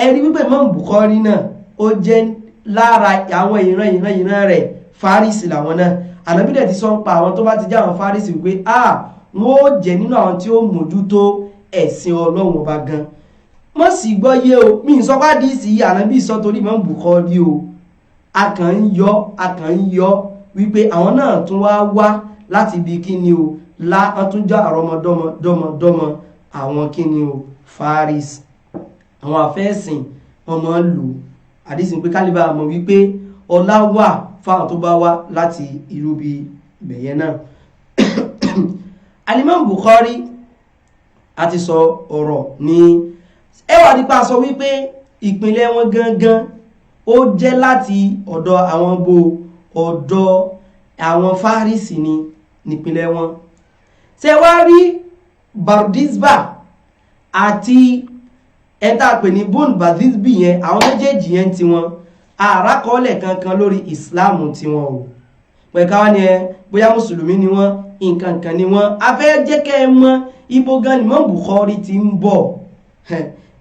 ẹni wípé Imam Bukhari náà ó jẹ́ lára àwọn ìran rẹ̀ Fárísì làwọn náà. Ànábì dẹ̀ ti sọ ń pa àwọn tó bá ti jẹ́ àwọn Fárísì wípé wọ́n ó jẹ́ nínú àwọn tí ó mójútó ẹ̀sìn Ọlọ́run ọba gan. Mọ́ sì gbọ́ yé o, mi ń sọ pá díìsì yìí Ànábì sọ torí Imam Bukhari o, a kàn ń yọ wípé àwọn náà tún wá láti ibi kíni o tún já àrọmọdọ́mọ àwọn kíni o Faris. Àwọn àfẹ́ẹ̀sìn wọn máa ń lò àdísì pé kálíbà mọ̀ wípé ọlá wà fáwọn tó bá wá láti irú bí bẹ̀yẹn náà. Al-Imam Bukhari a ti sọ ọ̀rọ̀ ní ẹwà nípa sọ wípé ìpínlẹ̀ wọn gangan ó jẹ́ láti ọ̀dọ̀ àwọn ọ̀dọ̀ àwọn Fárísì ni nípínlẹ̀ wọn. Ṣé wá rí Bardizbah àti ẹ̀ta pè ní Bun Badizbi yẹn, àwọn méjèèjì yẹn ti wọn àrákọọ́lẹ̀ kankan lórí ìsìláàmù tí wọn o. Pẹ̀ká wá ní bóyá mùsùlùmí ni wọ́n, nǹkankan ni wọ́n. A fẹ́ jẹ́ kẹ́ ẹ mọ̀ ibo gan ni Imam Bukhari ti ń bọ̀.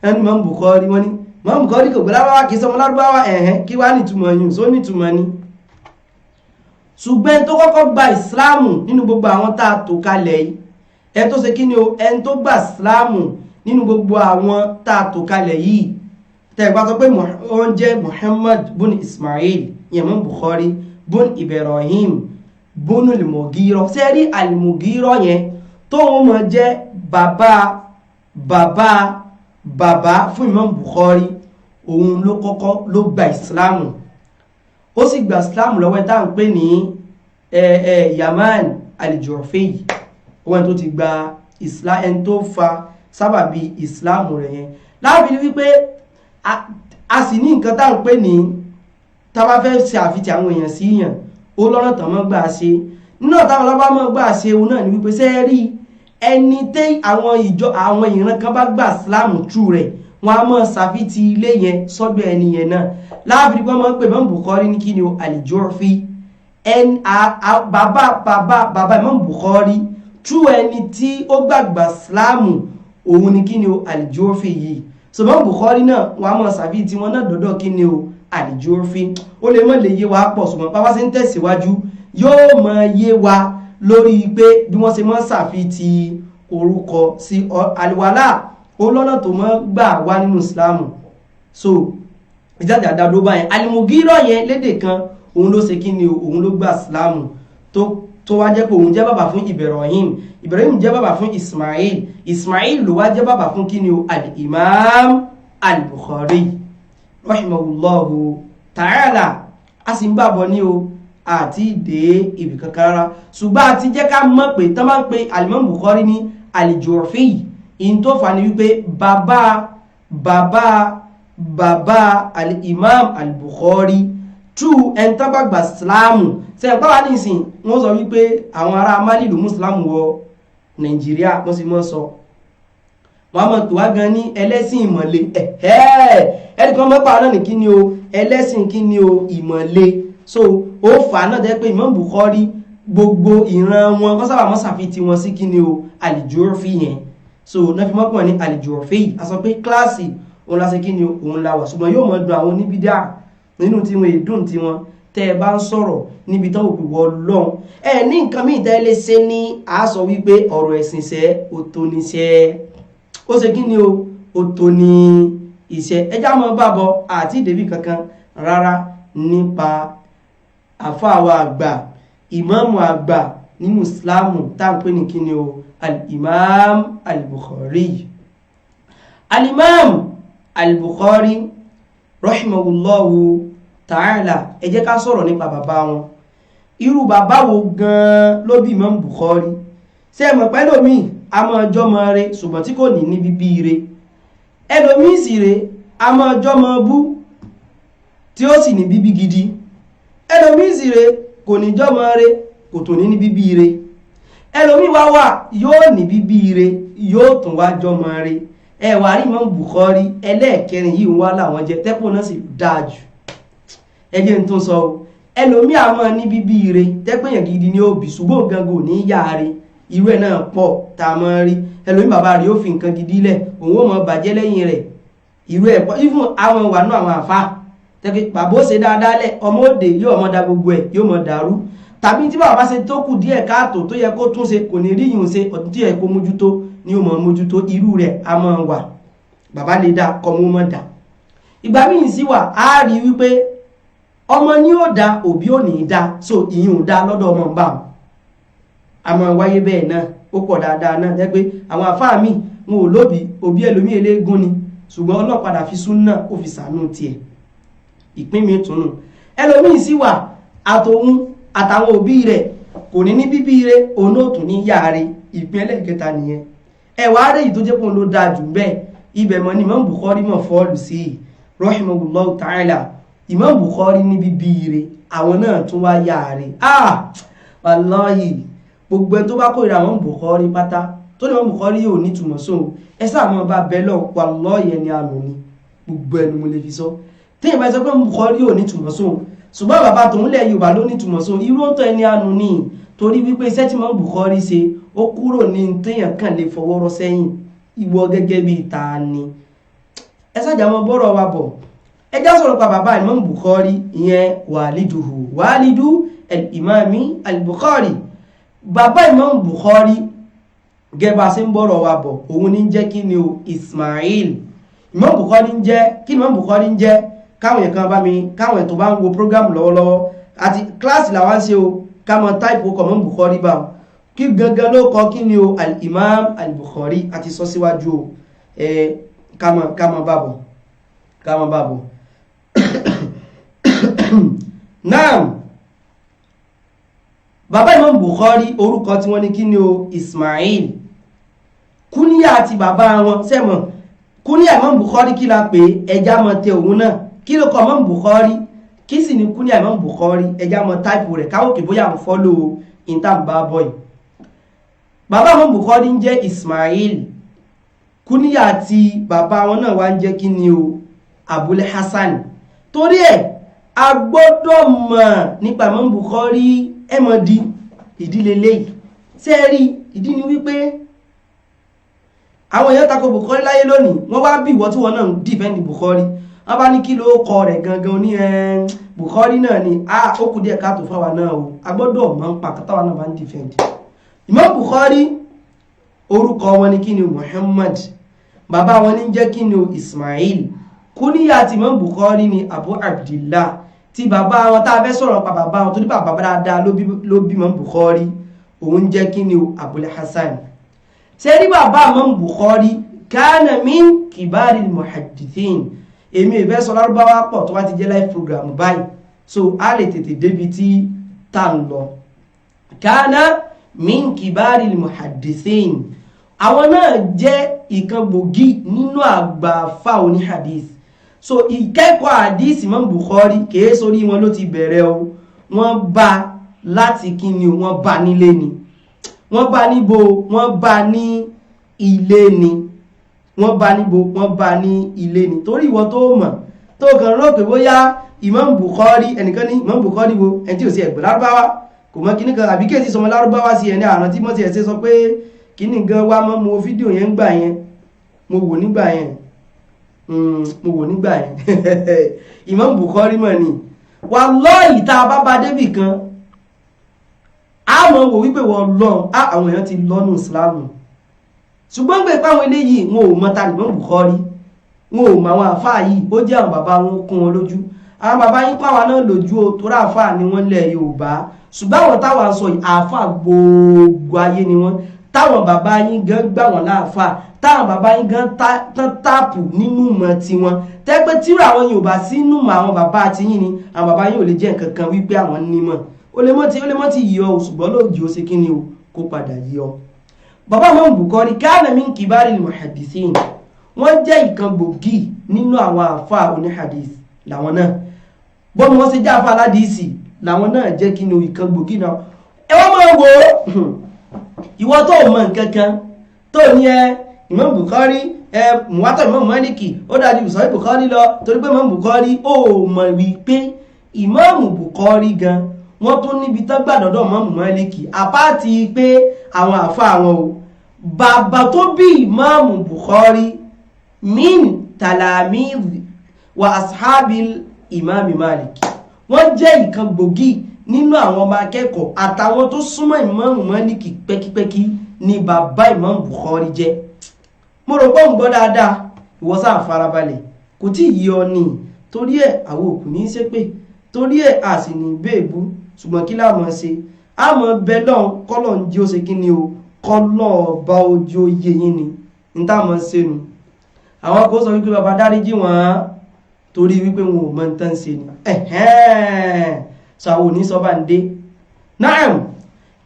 Ẹni Imam Bukhari wọ́n ní Imam Bukhari kò gbọ́láwá kìí sọmọ lárúbáwá kí wá nìtumọ̀ yìí só nìtumọ̀ ni. Ṣùgbọ́n tó kọ́kọ́ gba ìsìláàmù nínú gbogbo àwọn tá a tò kalẹ̀ yìí, ẹ tó ṣe kí ni o, ẹni tó gba ìsìláàmù nínú gbogbo àwọn tá a tò kalẹ̀ yìí, tẹ̀gbà sọ pé wọ́n jẹ́ Muhammad bun Ismail, Imam Bukhari bun Ibrahim bónú al-Mughira sẹ́rí al-Mughira yẹn tó wọ́n mọ̀ jẹ́ bàbá fún Imam Bukhari òun ló kọ́kọ́ ló gba ìsìláàmù ó sì gba ìsìláàmù lọ́wọ́ tá à ń pè ní Yaman al-Ju'fi wọ́n tó ti gba ìsìláàmù ẹni tó fa sábàbí ìsìláàmù rẹ̀ yẹn láàbí wípé a sì ní nǹkan tá à ń pè ní tá bá fẹ́ ṣe àfitì àwọn èèyàn sí yàn ó lọ́nà tán mọ́ gbà ṣe nínú táwọn ọlọ́bá mọ́ gbà ṣe òun náà ni wípé sẹ́ẹ̀rí ẹni tẹ́ àwọn ìran kan bá gbà sílámù tú rẹ̀ wọ́n á mọ́ ṣàfitì ilé yẹn sọ́dọ̀ ẹni yẹn náà láàbí wọ́n mọ́ pé Imam Bukhari ní kí ni o al-Ju'fi bàbá Imam Bukhari tú ẹni tí ó gbàgbà sílámù òun ni kí ni o al-Ju'fi yìí so Imam Bukhari náà wọ́n á mọ́ ṣàfitì wọn náà dọ́dọ̀ kí ni o al-Ju'fi ó lè mọ́ lè yé wa pọ̀ ṣùgbọ́n bá wá sí ń tẹ̀síwájú yóò mọ́ yé wa lórí pé bí wọ́n ṣe mọ́ ṣàfitì orúkọ sí àlùwàlá olọ́nà tó mọ́ gbà wá nínú Islamu so ìjáde àdádó báyẹn al-Mughira yẹn lédè kan òun ló ṣe kí ni òun ló gbà Islamu tó wá jẹ́ pé òun jẹ́ bàbá fún Ibrahim jẹ́ bàbá fún Ismail ló wá jẹ́ bàbá fún kí ni al-Imam al-Bukhari rahimahullahu ta'ala a sì ń bàbọ̀ ní o àti ìdè ibì kankan rárá ṣùgbọ́n àti jẹ́ ká mọ̀ pé tán máa ń pe al-Imam Bukhari ní al-Ju'fi in tó fà ní wípé bàbá al-Imam al-Bukhari tú ẹni tán bá gbà sílámù sẹ́yìn pàwà ní ìsìn wọ́n sọ wípé àwọn ará Mali ló mú sílámù wọ Nàìjíríà wọ́n sì mọ́ sọ wọ́n mọ̀ tó wá gan ní ẹlẹ́sìn ìmọ̀le ẹnìkan mọ́pàá náà ní kí ni o ẹlẹ́sìn kí ni o ìmọ̀le so ó fà náà jẹ́ pé Imam Bukhari gbogbo ìran wọn wọ́n sábà mọ́ ṣàfitì wọn sí kí ni o al-Ju'fi yẹn so náà fi mọ́pọ̀ ní al-Ju'fi a sọ pé kíláàsì òun lásì kí ni òun la wà ṣùgbọ́n yóò mọ̀ dùn àwọn oníbídà nínú tí wọn èdùn tí wọn tẹ́ ẹ bá ń sọ̀rọ̀ níbi tán òpin wọ lọ́n ẹ ní nǹkan míì tẹ́ lè ṣe ní àásọ wípé ọ̀rọ̀ ẹ̀sìn ṣẹ́ òtò níṣẹ́ ó ṣe kí ni o òtò ní iṣẹ́ ẹjá mọ́ bàbọ̀ àti ìdèbí kankan rárá nípa àfáàwọ̀ àgbà ìmáàmù àgbà nínú Islamu táǹpé ní kí ni o al-Imam al-Bukhari al-Imam al-Bukhari rahimahullahu ta'ala ẹ jẹ́ ká sọ̀rọ̀ nípa bàbá wọn irú bàbá wo gan ló bí Imam Bukhari ṣé ẹ mọ̀ pé ẹlòmíì a máa jọmọ rẹ̀ ṣùgbọ́n tí kò ní ní bíbí rẹ̀ ẹlòmíì sì rẹ̀ a máa jọmọ bú tí ó sì ní bíbí gidi ẹlòmíì sì rẹ̀ kò ní jọmọ rẹ̀ kò tó ní bíbí rẹ̀ ẹlòmíì wá yóò ní bíbí rẹ̀ yóò tún wá jọmọ rẹ̀ ẹ wá rí Imam Bukhari ẹlẹ́ẹ̀kẹrin yìí wá láwọn jẹ tẹ́pọ̀ náà sì dáa jù ẹjẹ́ tó sọ ẹlòmí àmọ́ ní bíbí rẹ̀ tẹ́pẹ̀yàn gidi ní òbí ṣùgbọ́n gangan ní yà rẹ̀ irú ẹ̀ náà pọ̀ tá a mọ́ rí ẹlòmí bàbá rẹ̀ ó fi nǹkan gidi lẹ̀ òun ó mọ̀ bàjẹ́ lẹ́yìn rẹ̀ irú ẹ̀ pọ̀ even àwọn wà náà àwọn àfá tẹ́pẹ́ bàbá ó ṣe dáadáa lẹ̀ ọmọ òde yóò mọ̀ da gbogbo ẹ̀ yóò mọ̀ dàrú tàbí tí bàbá ṣe tó kù díẹ̀ káàtó tó yẹ kó tún ṣe kò ní rí yìí ṣe ọdún tí yẹ kó mójútó ní ó mọ̀ mójútó irú rẹ̀ a mọ̀ wà bàbá lè dá kọmú mọ̀ dá ìgbà míì sí wà á rí wípé ọmọ ní ó dá òbí ò ní dá so ìyún ò dá lọ́dọ̀ ọmọ bá wọn a máa wáyé bẹ́ẹ̀ náà ó pọ̀ dáadáa náà jẹ́ pé àwọn àfáà míì wọn ò lóbi òbí ẹlòmí eléégún ni ṣùgbọ́n ọlọ́padà fi súnà ó fi sàánú tiẹ̀ ìpín mi túnú ẹlòmí sì wà àtòun àtàwọn òbí rẹ̀ kò ní bíbí rẹ̀ òun ó tún ní yá rẹ̀ ìpín ẹlẹ́kẹta nìyẹn ẹwà rẹ̀ yìí tó jẹ́ pé òun ló dáa jù bẹ́ẹ̀ ibẹ̀ mọ́ ni Imam Bukhari mọ̀ fọ́ọ̀lù sí rahimahullahu ta'ala Imam Bukhari ní bíbí rẹ̀ àwọn náà tún wá yà rẹ̀ wallahi gbogbo ẹ tó bá kó ìrà Imam Bukhari pátá tó ní Imam Bukhari yóò ní túmọ̀ sóhun ẹ sáàmọ́ bá bẹ́lọ̀ wallahi ẹni àmì ní gbogbo ẹnu mo lè fi sọ tí ìbá sọ pé Imam Bukhari yóò ní túmọ̀ sóhun ṣùgbọ́n bàbá tòun lẹ̀ Yorùbá ló ní túmọ̀ sóhun irú ọ̀tọ̀ ẹni àánú ní torí wípé iṣẹ́ tí Imam Bukhari ṣe ó kúrò ní téèyàn kàn lè fọwọ́rọ́ sẹ́yìn ìwọ gẹ́gẹ́ bí ta ni ẹ sájà mọ́ bọ́rọ̀ wa bọ̀ ẹjá sọ̀rọ̀ pa bàbá Imam Bukhari ìyẹn wàlídú al-Imami al-Bukhari bàbá Imam Bukhari gẹ́bà sí ń bọ́rọ̀ wa bọ̀ òun ní jẹ́ kí ni o Ismail Imam Bukhari ń jẹ́ kí ni Imam Bukhari ń jẹ́ káwọn èèyàn kan bá mi káwọn ètò bá ń wo prógámù lọ́wọ́lọ́wọ́ àti kíláàsì làwọn ń ṣe o ká mọ táìpù kọ̀ mọ́ Bukhari bá kí gangan ló kọ kí ni o al-Imam al-Bukhari àti sọ síwájú o ká mọ bàbọ̀ naam bàbá Imam Bukhari orúkọ tí wọ́n ní kí ni o Ismail kúníyà àti bàbá wọn sẹ́mọ̀ kúníyà Imam Bukhari kí la pé ẹja mọ tẹ òun náà kí ló kọ Imam Bukhari kí sì ní kúníyà Imam Bukhari ẹja mọ táìpù rẹ̀ káwọ́ kì bóyá àwọn fọ́lò ìtàǹbà bọ́ì bàbá Imam Bukhari ń jẹ́ Ismail kúníyà àti bàbá wọn náà wá ń jẹ́ kí ni o Abul Hasan torí ẹ̀ a gbọ́dọ̀ mọ̀ nípa Imam Bukhari ẹmọ̀dí ìdílé léyìí sẹ́ẹ̀rí ìdí ni wípé àwọn èèyàn tako Bukhari láyé lónìí wọ́n wá bí ìwọ tí wọ́n náà ń dìfẹ́ndì Bukhari wọ́n bá ní kí ló kọ rẹ̀ gangan ní Bukhari náà ni ó kù díẹ̀ káàtó fáwa náà o a gbọ́dọ̀ mọ̀ ń pa kátàwà náà bá ń dìfẹ́ndì Imam Bukhari orúkọ wọn ni kí ni Muhammad bàbá wọn ní jẹ́ kí ni Ismail kúníyà tí Imam Bukhari ni Abu Abdillah tí bàbá wọn tá a fẹ́ sọ̀rọ̀ pa bàbá wọn tó ní bàbá dáadáa ló bí Imam Bukhari òun jẹ́ kí ni Abul Hasan ṣe rí bàbá Imam Bukhari kana min kibari muhaddithin èmi ìfẹ́ sọ lárúbáwá pọ̀ tó bá ti jẹ́ live program báyìí so a lè tètè débi tí tá ń lọ kana min kibari muhaddithin àwọn náà jẹ́ ìkan gbòógì nínú àgbà àfà oní hadith so ìkẹ́kọ̀ọ́ hadith Imam Bukhari kìí sórí wọn ló ti bẹ̀rẹ̀ o wọ́n bá láti kí ni wọ́n bá nílé ni wọ́n bá níbo wọ́n bá ní ilé ni wọ́n bá níbo wọ́n bá ní ilé ni torí ìwọ tó mọ̀ tó kàn rò pé bóyá Imam Bukhari ẹnìkan ní Imam Bukhari wo ẹni tí ò sí ẹgbẹ̀ lárúbáwá kò mọ̀ kíní kan àbí kéèsì sọmọ lárúbáwá sí ẹni àrùn tí mọ́tì ẹ̀sẹ̀ sọ pé kíní gan wá mọ́ mo fídíò yẹn gbà yẹn mo wò nígbà yẹn Imam Bukhari mọ̀ ni wallahi tá a bá débì kan a mọ̀ wò wípé wọ́n lọ àwọn èèyàn ti lọ́nù Islamu ṣùgbọ́n pé páwọn eléyìí wọn ò mọ̀ ta Imam Bukhari wọn ò mọ̀ àwọn àfáà yìí ó jẹ́ àwọn bàbá wọn kún wọn lójú àwọn bàbá yín pàwọn náà lójú o tó rà àfáà ni wọ́n lẹ̀ Yorùbá ṣùgbọ́n àwọn táwọn sọ yìí àfáà gbogbo ayé ni wọ́n táwọn bàbá yín gan gbà wọ́n láàfáà táwọn bàbá yín gan táàpù nínú mọ̀ tiwọn tẹ́gbẹ́ tíra àwọn Yorùbá sínú mọ̀ àwọn bàbá àti yín ni àwọn bàbá yín ò lè jẹ́ nǹkan kan wípé àwọn nímọ̀ ó lè mọ́ ti yọ ṣùgbọ́n lóòjì ó ṣe kí ni o kó padà yọ bàbá Imam Bukhari kana min kibari muhaddithin wọ́n jẹ́ ìkan gbòógì nínú àwọn àfáà oníhadith làwọn náà bọ́n wọ́n ṣe jẹ́ àfáà aládìísì làwọn náà jẹ́ kí ni o ìkan gbòógì náà ẹ wọ́n máa wò ó ìwọ tó mọ̀ nǹkan kan tó ní Imam Bukhari muwata Imam Maliki ó dájú Sahih Bukhari lọ torí pé Imam Bukhari ó mọ̀ wípé Imam Bukhari gan wọ́n tún níbi tán gbàdọ̀dọ̀ Imam Maliki àpáàtì pé àwọn àfá àwọn o bàbá tó bí Imam Bukhari min talamid wa ashabil Imam Maliki wọ́n jẹ́ ìkan gbòógì nínú àwọn ọmọ akẹ́kọ̀ọ́ àtàwọn tó súnmọ́ Imam Maliki pẹ́kípẹ́kí ni bàbá Imam Bukhari jẹ́ mo rò pé ń gbọ́ dáadáa ìwọ́sà farabalẹ̀ kò tí yí ọ ní torí ẹ̀ àwọn òkú ní í ṣépè torí ẹ̀ a sì ní bẹ́ẹ̀bú ṣùgbọ́n kí láàmọ́ ṣe a mọ̀ bẹ́ lọ́n kọ́lọ̀ ń jí ó ṣe kí ni o kọ́lọ̀ bá ojú oyè yín ni ní táàmọ́ ṣe nu àwọn kò sọ wípé bàbá dáríjì wọ́n torí wípé wọn ò mọ̀ ń tán ṣe ni ṣàwọn òní sọ́bà ń dé naam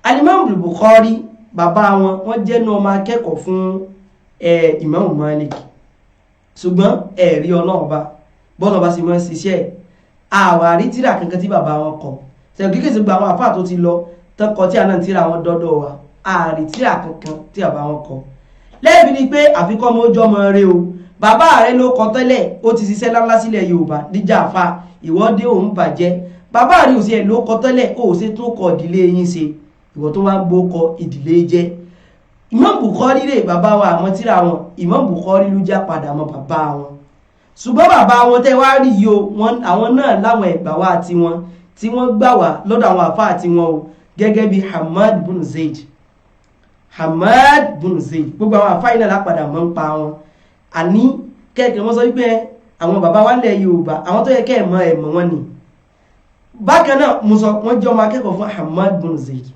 Al-Imam Bukhari bàbá wọn jẹ́ náà ọmọ akẹ́kọ̀ọ́ fún Imam Malik ṣùgbọ́n ẹ̀rí ọlọ́ọ̀ba bọ́ọ̀lọ́ bá sì mọ́ ṣiṣẹ́ àwárí tíra kankan tí bàbá wọn kọ ṣẹ̀kí kìí sí gba àwọn àfáà tó ti lọ tọ́kọ tí a náà tíra wọn dọ́dọ̀ wa ààrí tíra kankan tí bàbá wọn kọ lẹ́ẹ̀bí ni pé àfikọ́ mọ́ ọjọ́ mọ́ rẹ o bàbá rẹ ló kọ tẹ́lẹ̀ ó ti ṣiṣẹ́ láńlá sílẹ̀ Yorùbá níjà àfà ìwọ́dé òun bàjẹ́ bàbá rẹ ò sí ẹ̀ ló kọ tẹ́lẹ̀ ó ṣe tó kọ ìdílé yín ṣe ìwọ tó wá ń gbó kọ ìdílé jẹ́ Imam Bukhari rè bàbá wa àwọn tíra wọn Imam Bukhari ló já padà mọ́ bàbá wọn ṣùgbọ́n bàbá wọn tẹ́ wá rí yìí o àwọn náà láwọn ẹ̀gbà wá tí wọ́n gbà wá lọ́dọ̀ àwọn àfáà tí wọ́n o gẹ́gẹ́ bí Hamad bin Zaid gbogbo àwọn àfáà iná lápadà mọ́ ń pa wọn àní kẹ́kẹ́ wọ́n sọ wípé àwọn bàbá wa lẹ̀ Yorùbá àwọn tó yẹ kẹ́ ẹ̀mọ́ wọn ni bákan náà mo sọ wọ́n jẹ́ ọmọ akẹ́kọ̀ọ́ fún Ahmad bin Zayd,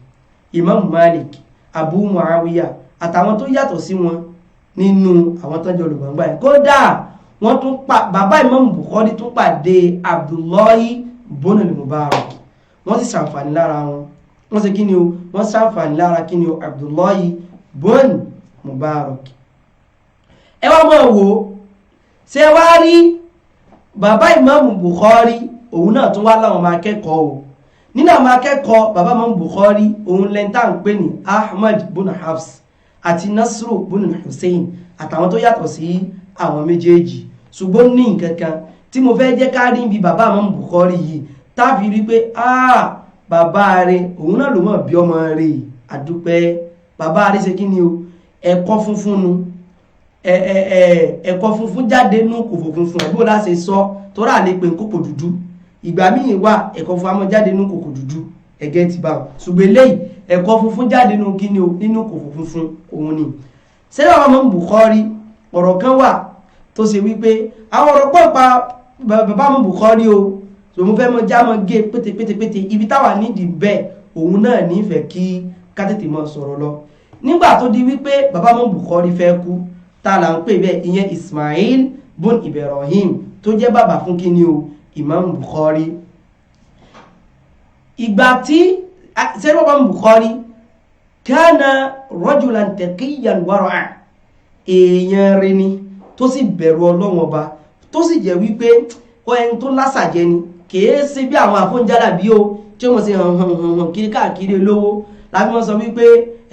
Imam Malik, Abu Muawiya àtàwọn tó yàtọ̀ sí wọn nínú àwọn tó jẹ́ olùgbàgbà ẹ̀. Kódà wọ́n tún bàbá Imam Bukhari tún pàdé Abdullahi bin al-Mubarak, wọ́n sì ṣàǹfààní lára wọn. Wọ́n ṣe kíni o, wọ́n ṣàǹfààní lára kíni o, Abdullahi bin Mubarak. Ẹ wá mọ̀ wò ṣé wá rí bàbá Imam Bukhari òun náà tún wá láwọn ọmọ akẹ́kọ̀ọ́ o. Nínú àwọn akẹ́kọ̀ọ́ bàbá Imam Bukhari òun lẹ́ntà ń pè ní Ahmad bin Hafs àti Nasru bin Hussein àtàwọn tó yàtọ̀ sí àwọn méjèèjì. Ṣùgbọ́n ní nǹkankan tí mo fẹ́ jẹ́ ká rí bí bàbá Imam Bukhari yìí táfi rí pé bàbá rẹ̀ òun náà ló mọ̀ bí ọmọ rẹ̀ àdúpẹ́. Bàbá rẹ̀ ṣe kí ni o, ẹ̀kọ́ funfun nu ẹ̀kọ́ funfun jáde nú kòfò funfun ẹ̀bí wọ́n láti sọ tó rà lè pè ń kòkò dúdú. Ìgbà míì wà ẹ̀kọ́ funfun amọ́ jáde nú kòkò dúdú ẹ̀gẹ́ ti bá wọn. Ṣùgbọ́n eléyìí ẹ̀kọ́ funfun jáde nú kí ni o, nínú kòkò funfun òun ni. Sẹ́dá wa Imam Bukhari ọ̀rọ̀ kan wà tó ṣe wípé àwọn ọ̀rọ̀ pọ̀ pa bàbá Imam Bukhari o, so mo fẹ́ mọ já mọ gé pété ibi táwa nídìí bẹ́ẹ̀ òun náà nífẹ̀ẹ́ kí ká tètè mọ sọ̀rọ̀ lọ. Nígbà tó di wípé bàbá Imam Bukhari fẹ́ kú, ta là ń pè bẹ́ẹ̀, ìyẹn Ismail bin Ibrahim tó jẹ́ bàbá fún kí ni o, Imam Bukhari. Ìgbà tí sẹ́rọ̀ bàbá Imam Bukhari kana rajulan taqiyyan wara'a, èèyàn rẹ̀ ni tó sì bẹ̀rù Ọlọ́run ọba, tó sì jẹ́ wípé ẹni tó lásàjẹ́ ni, kìí ṣe bí àwọn àfóúnjálàbí o tí wọ́n ṣe hàn kiri káàkiri olówó. Láti wọ́n sọ wípé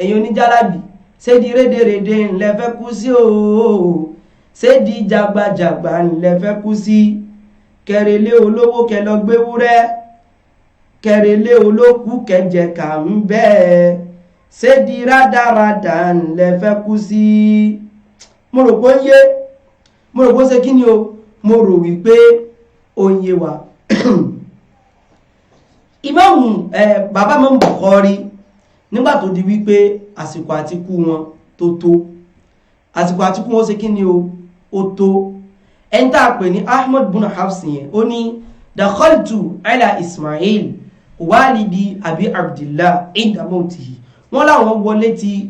ẹ̀yin oníjálàbí ṣé di rédèrèdè ńlẹ̀ fẹ́ kú sí o, ṣé di jàgbàjàgbà ńlẹ̀ fẹ́ kú sí, kẹrẹlé olówó kẹlọ gbéwúrẹ́, kẹrẹlé olókù kẹjẹ kà ń bẹ́ẹ̀, ṣé di rádaràdà ńlẹ̀ fẹ́ kú sí. Mo rò pé ó ń yé, mo rò pé ó ṣe kí ni o, mo rò wípé ó ń yé wa. Bàbá Imam Bukhari nígbà tó di wípé àsìkò àtikú wọn tó, àsìkò àtikú wọn ṣe kí ni o, ó tó. Ẹni tá a pè ní Ahmad bin Hafs yẹn ó ní dakhaltu ala Ismail walidi Abi Abdillah inda mawtihi. Wọ́n láwọn wọlé ti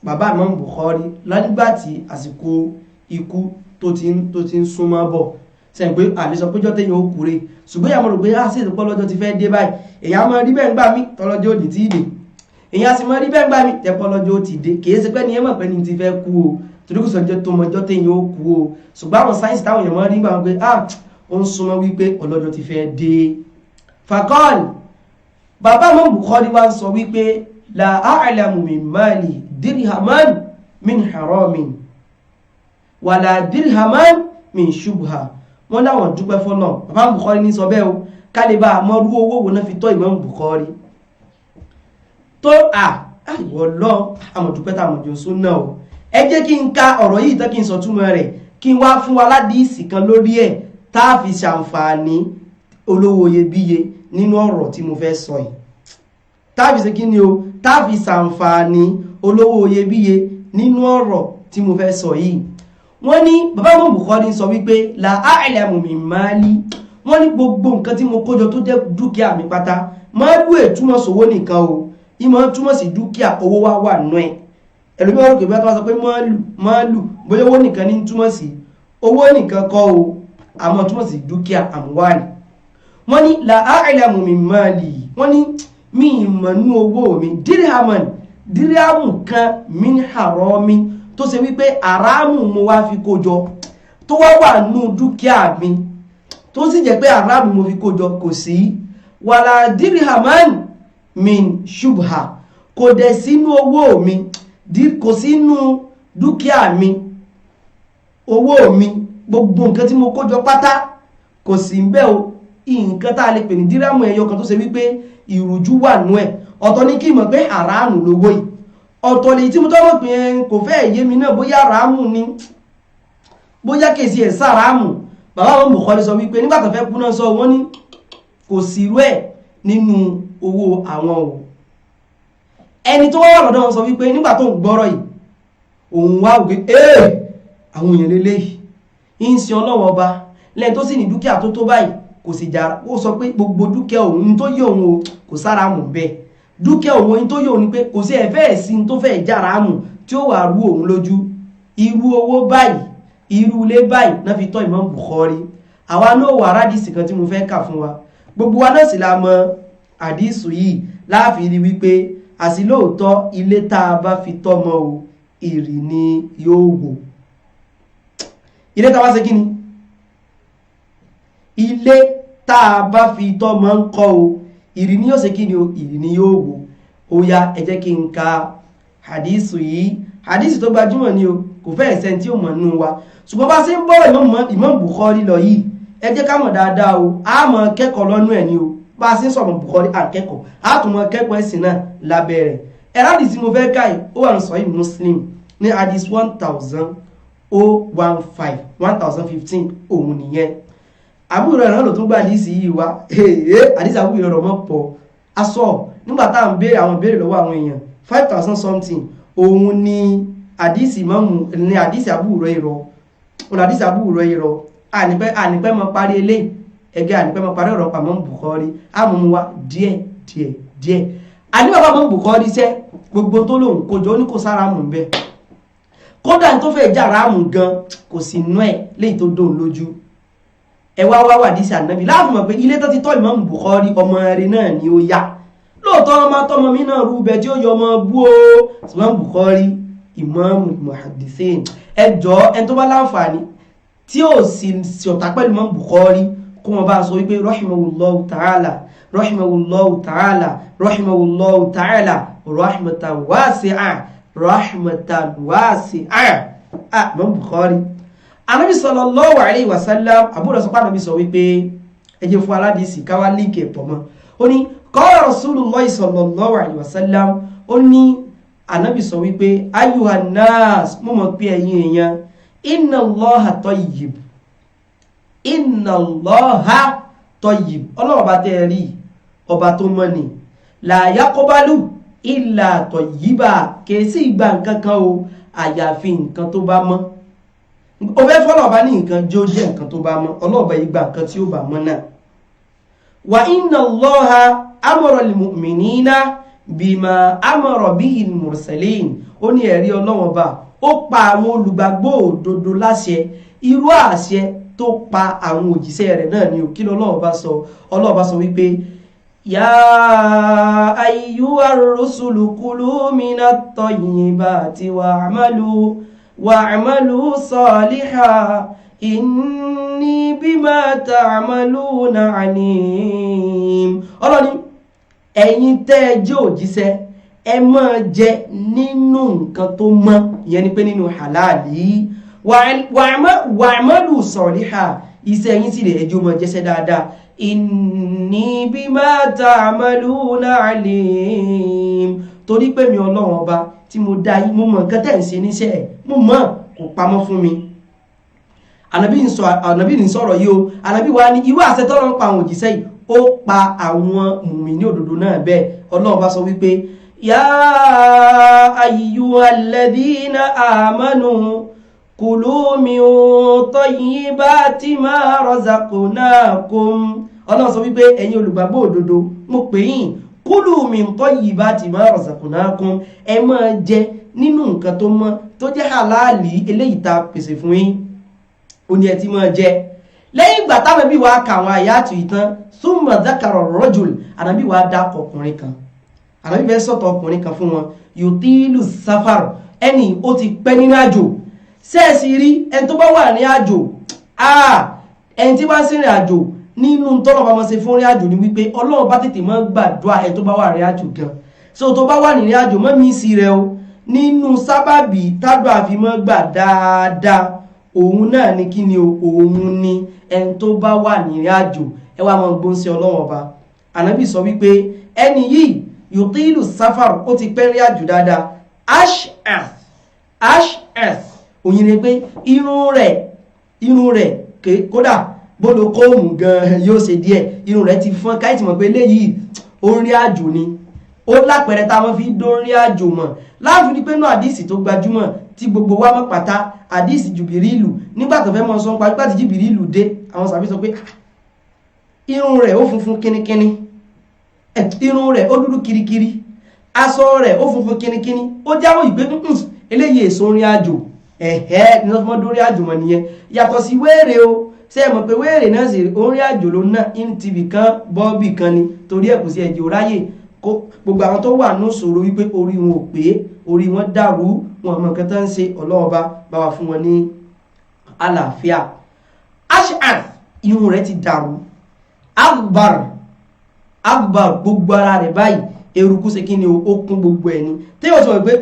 bàbá Imam Bukhari lánígbàtí àsìkò ikú tó ti ń súnmọ́ bọ̀. Sẹ́yìn pé àlésọ péjọ́ tẹ́yìn ó kúrè, ṣùgbọ́n ìyàmọ̀ rò pé sí ìdúpọ̀ lọ́jọ́ ti fẹ́ dé báyìí. Èyàn mọ́ rí bẹ́ẹ̀ ń gbà mí tọ́lọ́jọ́ òdì tí ìdè, èyàn sì mọ́ rí bẹ́ẹ̀ ń gbà mí tẹ́pọ̀ lọ́jọ́ ó ti dé. Kìí ṣe pé ní ẹmọ̀ pé ní ti fẹ́ kú o, torí kò sọ́jọ́ tó mọjọ́ tẹ́yìn ó kú o. Ṣùgbọ́n àwọn sáyẹ́nsì táwọn èèyàn mọ́ rí gbà wọn pé ó ń súnmọ́ wípé ọlọ́jọ́ ti fẹ́ dé. Faqal, bàbá Imam Bukhari wá ń sọ wípé la a'lamu min mali dirhaman min haramin wala dirhaman min shubha. Wọ́n láwọn dúpẹ́ fọ́nà. Bàbá Bukhari ní sọ bẹ́ẹ̀ o, kálíbà àmọ́rú owó wo náà fi tọ́ Imam Bukhari tó àìwọ̀ lọ àmọ̀dúpẹ́ tàmọ̀jọ súnà o. Ẹ jẹ́ kí n ka ọ̀rọ̀ yìí tán kí n sọ túmọ̀ rẹ̀, kí n wá fún wa ládìísì kan lórí ẹ̀ tá a fi ṣàǹfààní olówó iyebíye nínú ọ̀rọ̀ tí mo fẹ́ sọ yìí. Tá a fi ṣe kí ni o, tá a fi ṣàǹfààní olówó iyebíye nínú ọ̀rọ̀ tí mo fẹ́ sọ yìí. Wọ́n ní bàbá Imam Bukhari sọ wípé la a'lamu min mali, wọ́n ní gbogbo nǹkan tí mo kójọ tó jẹ́ dúkìá mi pátá. Máàlù túmọ̀ sówó nìkan o, ìmọ̀ túmọ̀ sí dúkìá, owó wá wà nú ẹ̀. Ẹlòmíràn rò pé bí wọ́n tó sọ pé máàlù bóyá owó nìkan ní túmọ̀ sí, owó nìkan kọ́ o, àmọ́ túmọ̀ sí dúkìá àmúwárì. Wọ́n ní la a'lamu min mali, wọ́n ní mi ìmọ̀ nú owó mi dirhaman, dírámù kan min harami, tó ṣe wípé àrámù mo wá fi kójọ, tó wá wà nú dúkìá mi, tó sì jẹ́ pé àrámù mo fi kójọ kò sí. Wàlá dirhaman min shubha, kò dẹ̀ sínú owó mi, kò sínú dúkìá mi, owó mi, gbogbo nǹkan tí mo kójọ pátá kò sí ń bẹ o. Nǹkan tá a lè pè ní dírámù ẹyọ kan tó ṣe wípé ìrújú wà nú ẹ̀. Ọ̀tọ̀ ní kí mọ̀ pé àrámù lówó yìí, ọ̀tọ̀ lè tí mo tọ́mọ̀ pé kò fẹ́ yé mi náà bóyá àrámù ni bóyá kèsì ẹ̀ sárámù. Bàbá Imam Bukhari sọ wípé nígbà tó fẹ́ kú náà sọ wọ́n ní kò sí irú ẹ̀ nínú owó àwọn o. Ẹni tó wá lọ́dọ̀ wọn sọ wípé nígbà tó ń gbọ́rọ̀ yìí òun wá wípé àwọn èèyàn lélẹ́yìí ń sin Ọlọ́run ọba lẹ́yìn tó sì ní dúkìá tó tó báyìí, kò kò sì jà ó sọ pé gbogbo dúkìá òun tó yẹ òun o kò sára mù bẹ́ẹ̀ dúkìá òun tó yẹ òun ni pé kò sí ẹ̀fẹ́ ẹ̀sìn tó fẹ́ jára mù tí ó wà rú òun lójú irú owó báyìí irú ilé báyìí náà fi tọ́ Imam Bukhari àwa náà wà rádìsì kan tí mo fẹ́ kà fún wa gbogbo wa náà sì la mọ àdìsù yìí láàfin rí wípé àsì lóòótọ́ ilé tá a bá fi tọ́mọ o ìrì ni yóò wò ilé tá a bá ṣe kí ni ilé tá a bá fi tọ́mọ ń kọ́ o ìrì ni yóò ṣe kí ni o ìrì ni yóò wò ó yá ẹ jẹ́ kí n ka àdìsù yìí àdìsù tó gbajúmọ̀ ni o kò fẹ́ ẹ̀sẹ̀ tí ó mọ̀ nínú wa ṣùgbọ́n bá ṣe ń bọ́ Imam Bukhari lọ yìí ẹ jẹ́ ká mọ̀ dáadáa o a mọ̀ kẹ́kọ̀ọ́ lọ́nú ẹ̀ ni o bá a ṣe ń sọ̀rọ̀ Bukhari àkẹ́kọ̀ọ́ a tún mọ̀ kẹ́kọ̀ọ́ ẹ̀sìn náà lábẹ́ rẹ̀ ẹ̀rádì tí mo fẹ́ ká yìí ó wà ní Sahih Muslim ní hadith 1015 òun nìyẹn àbúrò rẹ̀ náà ló tún gba àdìsí yìí wá àdìsí àbúrò rẹ̀ mọ̀ pọ̀ aṣọ nígbà tá à ń béèrè àwọn béèrè lọ́wọ́ àwọn èèyàn 5000 something òun ni àdìsí mọ́mù ní àdìsí àbúrò ìrọ̀ òun àdìsí àbúrò ìrọ̀ ànípẹ́ mọ́ parí eléyìí ẹgẹ́ ànípẹ́ mọ́ parí ọ̀rọ̀ pàmò Bukhari àmúmu wa díẹ̀ àníbàbà mọ́ Bukhari iṣẹ́ gbogbo tó lòun kójọ ní kò sára mù bẹ́ẹ̀ kódà tó fẹ́ jára mù gan kò sí inú ẹ̀ léyìí tó dóun lójú ẹ wá àdìsí ànábì láàfin mọ̀ pé ilé tó ti tọ́ Imam Bukhari ọmọ rẹ̀ náà ni ó yá lóòótọ́ ọmọ tọmọ mi náà rú bẹ tí ó yọ ọmọ bú o Imam Bukhari Imam Muhaddisin ẹjọ́ ẹni tó bá láǹfààní tí ó sì ọ̀tá pẹ̀lú Imam Bukhari kó wọn bá sọ wípé rahimahullahu ta'ala rahimahullahu ta'ala rahimahullahu ta'ala rahmatan wasi'a Imam Bukhari Ànábì sallallahu alayhi wa sallam àbúrò sọpá Ànábì sọ wípé ẹjẹ fún aládìsí káwá líǹkì ẹ̀pọ̀ mọ́ ó ní qala Rasulullah sallallahu alayhi wa sallam ó ní Ànábì sọ wípé ayyuhan nas mo mọ̀ pé ẹ̀yin èèyàn inna Allaha tayyib ọlọ́wọ́ bá tẹ́ rí ọba tó mọ́ ni la yaqbalu illa tayyiba kèsí ìgbà nǹkan kan o àyàfi nǹkan tó bá mọ́ o fẹ́ fọ́lọ̀ bá ní nǹkan jó jẹ́ nǹkan tó bá mọ́ ọlọ́ọ̀bá ìgbà nǹkan tí ó bá mọ́ náà wa inna Allaha amara al-mu'minina bima amara bihi al-mursalin ó ní ẹ̀rí ọlọ́wọ́n bá ó pa àwọn olùgbàgbọ́ òdodo láṣẹ irú àṣẹ tó pa àwọn òjíṣẹ́ rẹ̀ náà ni òkí Ọlọ́run bá sọ wípé ya ayyuhar rusulu kulu minat tayyibati wa'malu salihan inni bima ta'maluna alim Ọlọ́run ẹ̀yin tẹ́ ẹ jẹ́ òjíṣẹ́ ẹ máa jẹ nínú nǹkan tó mọ́ ìyẹn ni pé nínú halali wa'malu salihan iṣẹ́ yín sì lè ẹjọ́ mọ́ jẹ́sẹ́ dáadáa inni bima ta'maluna alim torí pé mi Ọlọ́run ọba tí mo dá yín mo mọ̀ nǹkan tẹ́ ń ṣe níṣẹ́ mo mọ̀ kò pamọ́ fún mi Ànábì ní sọ̀rọ̀ yìí o Ànábì wa ní irú àṣẹ tọ́lọ́run pa àwọn òjíṣẹ́ yìí ó pa àwọn mùmínì òdodo náà bẹ́ẹ̀ Ọlọ́run bá sọ wípé ya ayyuhalladhina amanu kulu min tayyibati ma razaqnakum Ọlọ́run sọ wípé ẹ̀yin olùgbàgbọ́ òdodo mo pè yín kulu min tayyibati ma razaqnakum ẹ máa jẹ nínú nǹkan tó mọ́ tó jẹ́ halali eléyìí tá pèsè fún yín ó ní ẹ ti máa jẹ lẹ́yìn ìgbà táwọn bí wàá kà àwọn àyàtù ìtàn summa dhakara rajul Ànábì wàá dákọ̀ ọkùnrin kan Ànábì fẹ́ sọ̀tọ̀ ọkùnrin kan fún wọn yutilu safar ẹni ó ti pẹ́ nínú àjò sẹ́ẹ̀sì rí ẹni tó bá wà ní àjò ẹni tí bá ń sìnrìn àjò nínú tọ́lọ̀ bá mọ́ ṣe fún rí àjò ní wípé Ọlọ́run bá tètè mọ́ gbàdúrà ẹni tó bá wà ní àjò gan so tó bá wà ní àjò mọ́ mi sí rẹ o nínú sábàbí tádùn àfimọ́ gbà dáadáa òun náà ni kí ni òun ni ẹni tó bá wà ní àjò ẹ wá mọ́ gbóhùn sí Ọlọ́run ọba Ànábì sọ wípé ẹni yìí yutilu safar ó ti pẹ́ rí àjò dáadáa ash'ath òyìn ni pé irun rẹ̀ kódà bólo kóòmù gan yóò ṣe díẹ̀ irun rẹ̀ ti fọ́n káìtì mọ̀ pé léyìí ó rí àjò ni ó lápẹẹrẹ tá wọ́n fi dórí àjò mọ̀ láàfin ní pé náà àdísì tó gbajúmọ̀ tí gbogbo wa mọ̀ pátá àdísì Jùbìrìlù nígbà tó fẹ́ mọ́ sọ pa nígbà tí Jùbìrìlù dé àwọn sàbí sọ pé irun rẹ̀ ó funfun kíníkíní irun rẹ̀ ó dúdú kirikiri aṣọ rẹ̀ ó funfun kíníkíní ó jáwọ́ ìgbé eléyìí èso orin àjò ní ọmọdé orí àjò mọ̀ nìyẹn yàtọ̀ sí wéèrè o ṣe mọ̀ pé wéèrè náà sì orin àjò ló náà ntv kan bọ́ọ̀bì kan ni torí ẹ̀ kò sí ẹ̀jẹ̀ òráyè gbogbo àwọn tó wà ní ìṣòro wípé orí wọn ò pé orí wọn dàrú wọn mọ̀ nǹkan tó ń ṣe ọlọ́ọ̀ba bá wa fún wọn ní àlàáfíà ash'ar irun rẹ̀ ti dàrú akbar gbogbo ara rẹ̀ báyìí eruku ṣe kí ni ó kún gbogbo ẹ̀ ni tí yóò sọ pé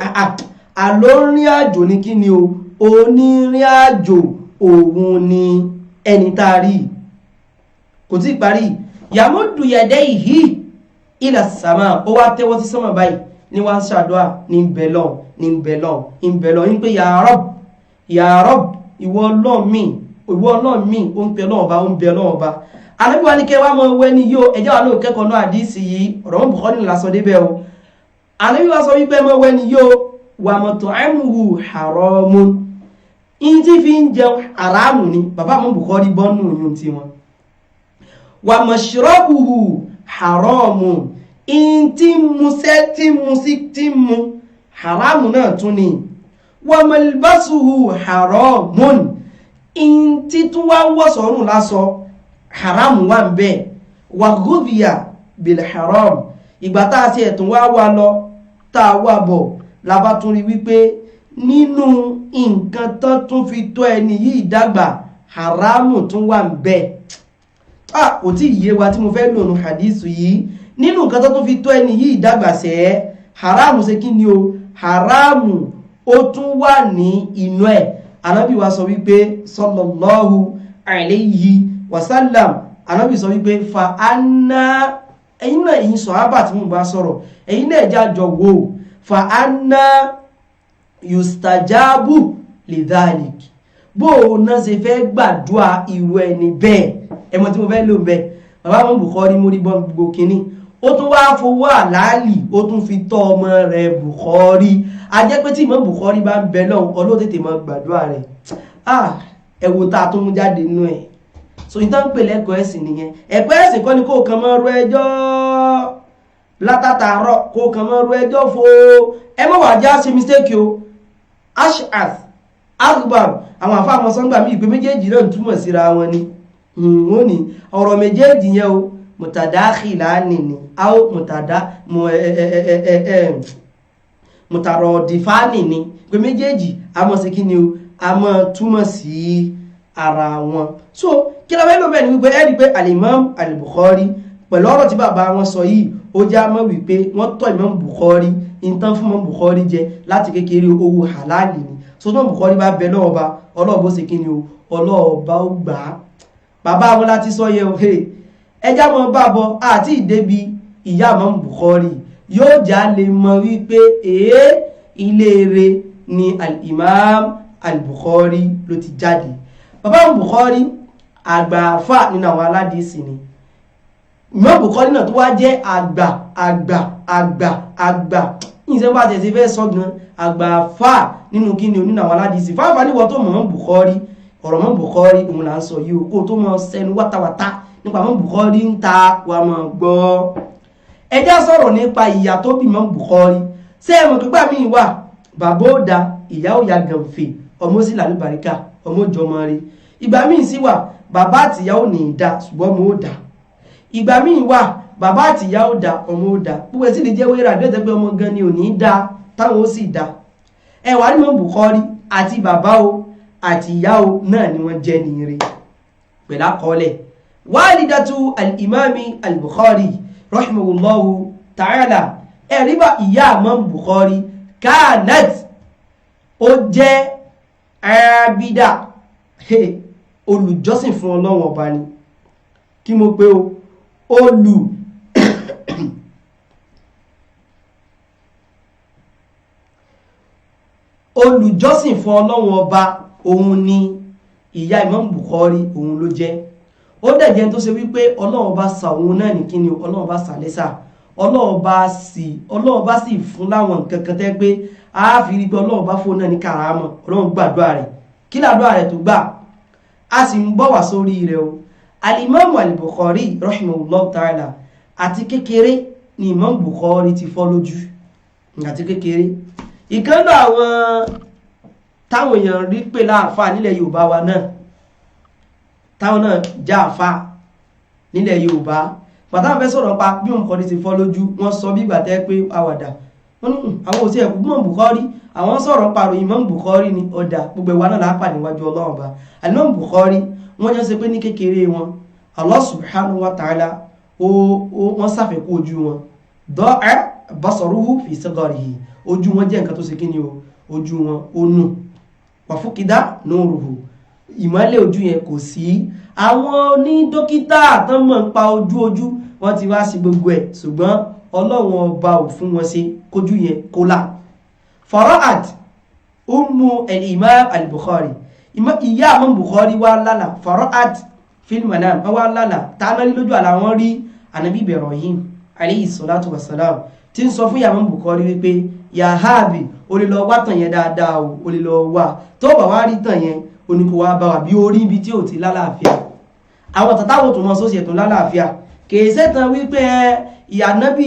àlórin àjò ní kí ni o onírìn àjò òun ni ẹni tá a rí kò tí ì parí yàmúdù yẹ̀dẹ́ ìhí ilẹ̀ sàmà ó wá tẹ́wọ́ sí sánmà báyìí ní wá ń ṣàdúrà ní bẹ̀lọ́n ń pé ya Rabb ìwọ Ọlọ́run mi ó ń pẹ Ọlọ́run ọba Ànábì wa ní kẹ́ wá mọ́ wẹ́ ní yóò ẹjọ́ wa náà kẹ́kọ̀ọ́ náà àdísì yìí ọ̀rọ̀ mọ́ Bukhari lásọ débẹ̀ o Ànábì wa sọ wípé mọ́ wẹ́ ní yóò wà mat'amuhu haramun in tí fi ń jẹun haramu ni bàbá mọ́ Bukhari bọ́nù yún tí wọn wà mashrabuhu haramun in tí mu haramu náà tún ni wà malbasuhu haramun in tí tún wá wọ́sọ̀rùn lásọ haram wà ń bẹ wà gúbíyà bil haram ìgbà tá a ti ẹ̀tún wá lọ tá a wà bọ̀ labá tún rí wípé nínú nǹkan tán tún fi tó ẹni yìí dàgbà haramu tún wà ń bẹ kò tí yé wa tí mo fẹ́ lò nù hadithu yìí nínú nǹkan tán tún fi tó ẹni yìí dàgbà sẹ́ haramu ṣe kí ni o haramu ó tún wà ní inú ẹ̀ Ànábì wa sọ wípé sallallahu alayhi wasallam Ànábì sọ wípé fa anna ẹ̀yin náà ẹ̀yin sọ̀hábà tí mo bá sọ̀rọ̀ ẹ̀yin náà ẹ̀já jọ wò fa anna yustajabu lidhalik bó o náà ṣe fẹ́ gbàdúrà irú ẹni bẹ́ẹ̀ ẹmọ tí mo fẹ́ lò bẹ́ẹ̀ bàbá mọ́ Bukhari mórí bọ́ gbogbo kínní ó tún wá fowó àlàálì ó tún fi tọ́ ọmọ rẹ̀ Bukhari a jẹ́ pé tí ìmọ̀ Bukhari bá ń bẹ lọ́hùn ọlọ́tẹ̀tẹ̀ mọ́ gbàdúrà rẹ̀ ẹ̀wò tá a tún mú jáde nínú ẹ̀ so ìtàn ń pè lẹ́kọ̀ọ́ ẹ̀sìn nìyẹn ẹ̀kọ́ ẹ̀sìn kọ́ ni kó kàn mọ́ ru ẹjọ́ látàtàárọ̀ kó kàn mọ́ ru ẹjọ́ fo ẹ mọ̀ wá já ṣe mistake o ash'ath akbar àwọn àfáàmọ́ sọ́ngbà mí ìpè méjèèjì náà túmọ̀ síra wọn ni wọ́n ní ọ̀rọ̀ méjèèjì yẹn o mutadakhilani ni aw mutarodifani ni pé méjèèjì a mọ̀ sí kí ni o a mọ̀ túmọ̀ sí ara wọn so kí la fẹ́ ló bẹ́ẹ̀ ni wípé ẹ́rí pé al-Imam al-Bukhari pẹ̀lú ọ̀rọ̀ tí bàbá wọn sọ yìí ó já mọ́ wípé wọ́n tọ́ Imam Bukhari ìtàn fún Imam Bukhari jẹ láti kékeré owó halali ni so tó Bukhari bá bẹ lọ́ọ̀ba ọlọ́ọ̀bó ṣe kí ni o ọlọ́ọ̀ba ó gbà á bàbá wọn láti sọ yẹ òhe ẹjá mọ́ bá bọ àti ìdébi ìyá Imam Bukhari yóò já lè mọ wípé ilé rẹ̀ ni al-Imam al-Bukhari ló ti jáde bàbá Bukhari àgbà àfà nínú àwọn aládìsí ni Imam Bukhari náà tó wá jẹ́ àgbà ìṣẹ́ bá tẹ̀sí fẹ́ sọ́gbọ́n àgbà àfà nínú kí ni nínú àwọn aládìsí fáfà níwọ̀ tó mọ̀ Bukhari ọ̀rọ̀ mọ́ Bukhari òun là ń sọ yìí kó tó mọ̀ sẹ́nu wátawátá nípa mọ́ Bukhari ń ta wà mọ̀ gbọ́ ẹjá sọ̀rọ̀ nípa ìyá tó bí mọ́ Bukhari ṣé ẹ̀mọ̀ pípa mi wà bàbá ó da ìyá ó ya gànfè ọmọ sí làlúbàríkà ọmọ jọmọ rí ìgbà míì sí wà bàbá àtìyá ò ní dá ṣùgbọ́n ọmọ ó dá ìgbà míì wà bàbá àtìyá ò dá ọmọ ó dá gbogbo ẹ̀ sì lè jẹ́ wéra àdéhùn pé ọmọ gan ni ò ní dá táwọn ó sì dá ẹwà ní mọ́ Bukhari àti bàbá o àti ìyá o náà ni wọ́n jẹ́ ní ire pẹ̀lú àkọọ́lẹ̀ walidatu al-imami al-Bukhari rahimahullahu ta'ala ẹ̀ríbà ìyá Imam Bukhari kanat ó jẹ́ abida olùjọ́sìn fún Ọlọ́run ọba ni kí mo pé o olùjọ́sìn fún Ọlọ́run ọba òun ni ìyá Imam Bukhari òun ló jẹ́ ó dẹ̀jẹ́ tó ṣe wípé Ọlọ́run ọba sa òun náà ní kíni Ọlọ́run ọba sa lẹ́sà Ọlọ́run ọba sì fún láwọn nǹkan kan tẹ́ pé a fi rí pé Ọlọ́run ọba fún náà ní kàrámọ̀ Ọlọ́run gbàdúrà rẹ̀ kí làdúrà rẹ̀ tó gbà a sì ń bọ̀ wá sórí rẹ̀ o al-Imam al-Bukhari rahimahullah ta'ala àti kékeré ni Imam Bukhari ti fọ́ lójú àti kékeré. Ìkan náà àwọn táwọn èèyàn rí pé láàfà nílẹ̀ Yorùbá wa náà táwọn náà já àfà nílẹ̀ Yorùbá pàtàkì fẹ́ sọ̀rọ̀ pa bí Bukhari ti fọ́ lójú wọ́n sọ bí ìgbà tẹ́ pé àwàdà wọ́n ní àwọn òsì ẹ̀kú Imam Bukhari àwọn sọ̀rọ̀ pàrọ̀ Imam Bukhari ni ọ̀dà gbogbo ìwà náà lápá níwájú Ọlọ́run bá Imam Bukhari wọ́n jẹ́ ṣe pé ní kékeré wọn Allah subhanahu wa ta'ala wọ́n ṣàfẹ́kù ojú wọn da'a basaruhu fi sigarihi ojú wọn jẹ́ nǹkan tó ṣe kí ni o ojú wọn ó nù wa fuqida nuruhu ìmọ́lẹ̀ ojú yẹn kò sí. Àwọn ní dókítà tán mọ̀ ń pa ojú wọ́n ti wá sí gbogbo ẹ̀ ṣùgbọ́n Ọlọ́run ọba ò fún wọn ṣe kójú yẹn kó là. Fara'at ummu al-Imam al-Bukhari ìyá Imam Bukhari wá lálà fara'at fil manam wá lálà tánà lójú àlá wọn rí Ànábì Ibrahim alayhi salatu wassalam tí ń sọ fún ìyá Imam Bukhari wípé ya habi o lè lọ wá tàn yẹn dáadáa o lè lọ wá tó bá wá rí tàn yẹn o ní kó wá bá wà bí orí ibi tí ò ti lálàáfíà. Àwọn tàtàwọn tó mọ́ sósì ẹ̀tún lálàáfíà kìí sẹ́tàn wípé ìyá ànábì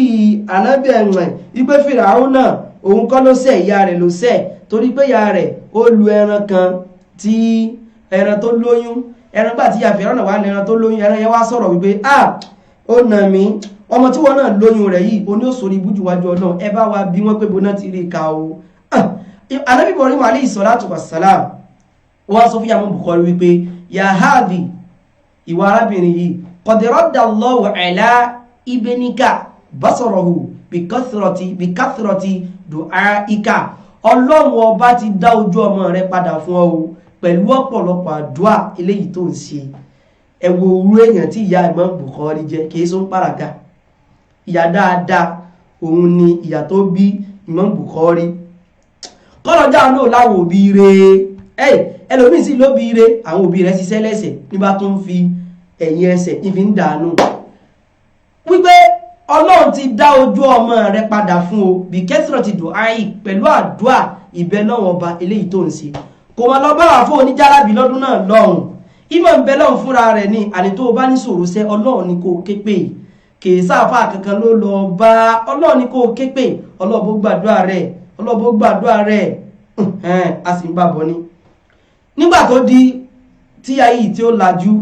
ẹ̀rùn wípé Fíráúnà náà òun kọ́ ló ṣẹ̀ ìyá rẹ̀ ló ṣẹ̀ torí pé ìyá rẹ̀ ó lu ẹran kan tí ẹran tó lóyún ẹran gbà tí ìyá Fíráúnà wà ní ẹran tó lóyún ẹran yẹn wá sọ̀rọ̀ wípé ó nà mí ọmọ tí wọ́n náà lóyún rẹ̀ yìí o ní ó sórí ibújú wájú Ọlọ́run ẹ bá wa bí wọ́n pé bóná ti rí ka o. Ànábì Ibrahim alayhi salatu wassalam wọ́n sọ fún ìyá Imam Bukhari wípé ya hadhi ìwà arábìnrin yìí qad radda Allahu ala ibnika basarahu bi kathrati du'aika Ọlọ́run ọba ti dá ojú ọmọ rẹ̀ padà fún ọ o pẹ̀lú ọ̀pọ̀lọpọ̀ àdúà eléyìí tó ń ṣe. Ẹ wo orú èèyàn tí ìyá Imam Bukhari jẹ́ kìí sún pàràgà ìyá dáadáa òun ni ìyá tó bí Imam Bukhari kọ́lọ̀já náà láwọn òbí rẹ̀ ẹlòmíì sí ló bí rẹ̀ àwọn òbí rẹ̀ ṣiṣẹ́ lẹ́sẹ̀ nígbà tó ń fi ẹ̀yìn ẹsẹ̀ ìfi ń dànù wípé Ọlọ́run ti dá ojú ọmọ rẹ̀ padà fún o bí kẹ́sìrọ̀ ti dùn áyì pẹ̀lú àdúà ìbẹ̀ náà ọba eléyìí tó ń ṣe kò mọ̀ lọ bá wà fún oníjàlábì lọ́dún náà lọ́hùn ìmọ̀ ń bẹ lọ́hùn fúnra rẹ̀ ní àní tó bá ní sọ̀rọ̀ sẹ́ Ọlọ́run ni kò ké pè kìí sáfà kankan ló lọ bá Ọlọ́run ni kò ké pè Ọlọ́run gbàdúrà rẹ̀ a sì ń bá bọ́ ní. Nígbà tó di tí ayé tí ó lajú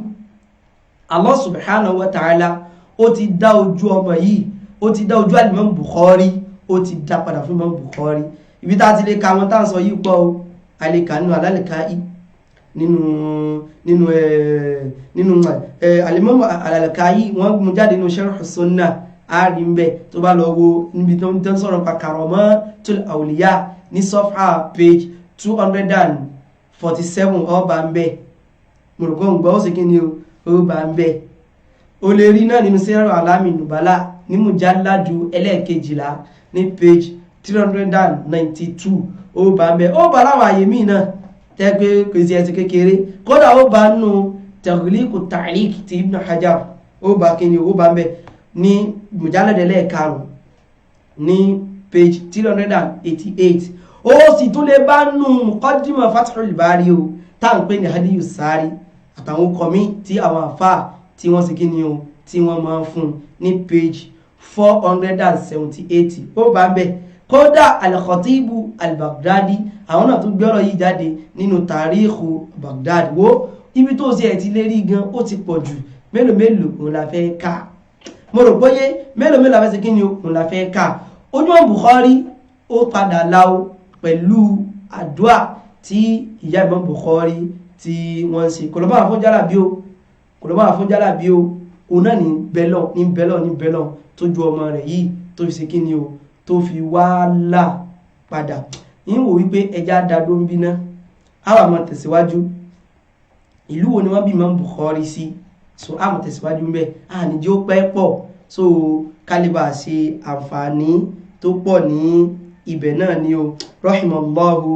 Allah subhanahu wa ta'ala ó ti dá ojú ọmọ yìí ó ti dá ojú Imam Bukhari ó ti dá padà fún Imam Bukhari. Ibi tá ti lè ka wọn tá ń sọ yìí pọ̀ o àlèkà nínú alálẹ̀káì nínú Al-Imam al-Lalaka'i wọ́n mú jáde nínú Sharh Sunnah ààrí ń bẹ̀ tó bá lọ wo níbi tó ń sọ̀rọ̀ pa Karamatul Awliya ní sọ́fà page 247 ọba ń bẹ̀ mọ̀rọ̀kọ́ ń gbọ́ ó sì kí ni ó bá ń bẹ̀ o lè rí náà nínú Siyar A'lami Nubala ní mujalladu ẹlẹ́ẹ̀kejìlá ní page 392 ó bá ń bẹ̀ ó bá láwọn àyè míì náà tẹ́ pé kò sí ẹsẹ̀ kékeré kódà ó bá nù Taghliqu Ta'liq ti Ibn Hajar ó bá kí ni ó bá ń bẹ̀ ní mujalladu ẹlẹ́ẹ̀karùn ní page 388 ó sì tún lè bá nù Muqaddimah Fathul Bari o tá ń pè ní Hadiyu Sari àtàwọn kọ̀mí tí àwọn àfáà tí wọ́n sì kí ni o tí wọ́n máa ń fún ní page 478 ó bá ń bẹ̀ kódà Al-Khatibu Al-Baghdadi àwọn náà tún gbọ́rọ̀ yìí jáde nínú Tarikhu Baghdad wo ibi tó ṣe ẹ̀ ti lè rí gan ó ti pọ̀ jù mélòó òun la fẹ́ ká mo rò bóyé mélòó la fẹ́ ṣe kí ni òun la fẹ́ ká ojú wọn Bukhari ó padà láwọ́ pẹ̀lú àdúà tí ìyá Imam Bukhari tí wọ́n ṣe kò lọ bá fún jálàbí o òun náà ní bẹ́lọ̀ tó ju ọmọ rẹ̀ yìí tó fi ṣe kí ni o tó fi wá là padà yín wò wípé ẹja dádó ń bíná àwọn àmọ́ tẹ̀síwájú ìlú wo ni wọ́n bí Imam Bukhari sí so àmọ́ tẹ̀síwájú ń bẹ̀ àníjó pẹ́ pọ̀ so kálíbà ṣe àǹfààní tó pọ̀ ní ibẹ̀ náà ni o rahimallahu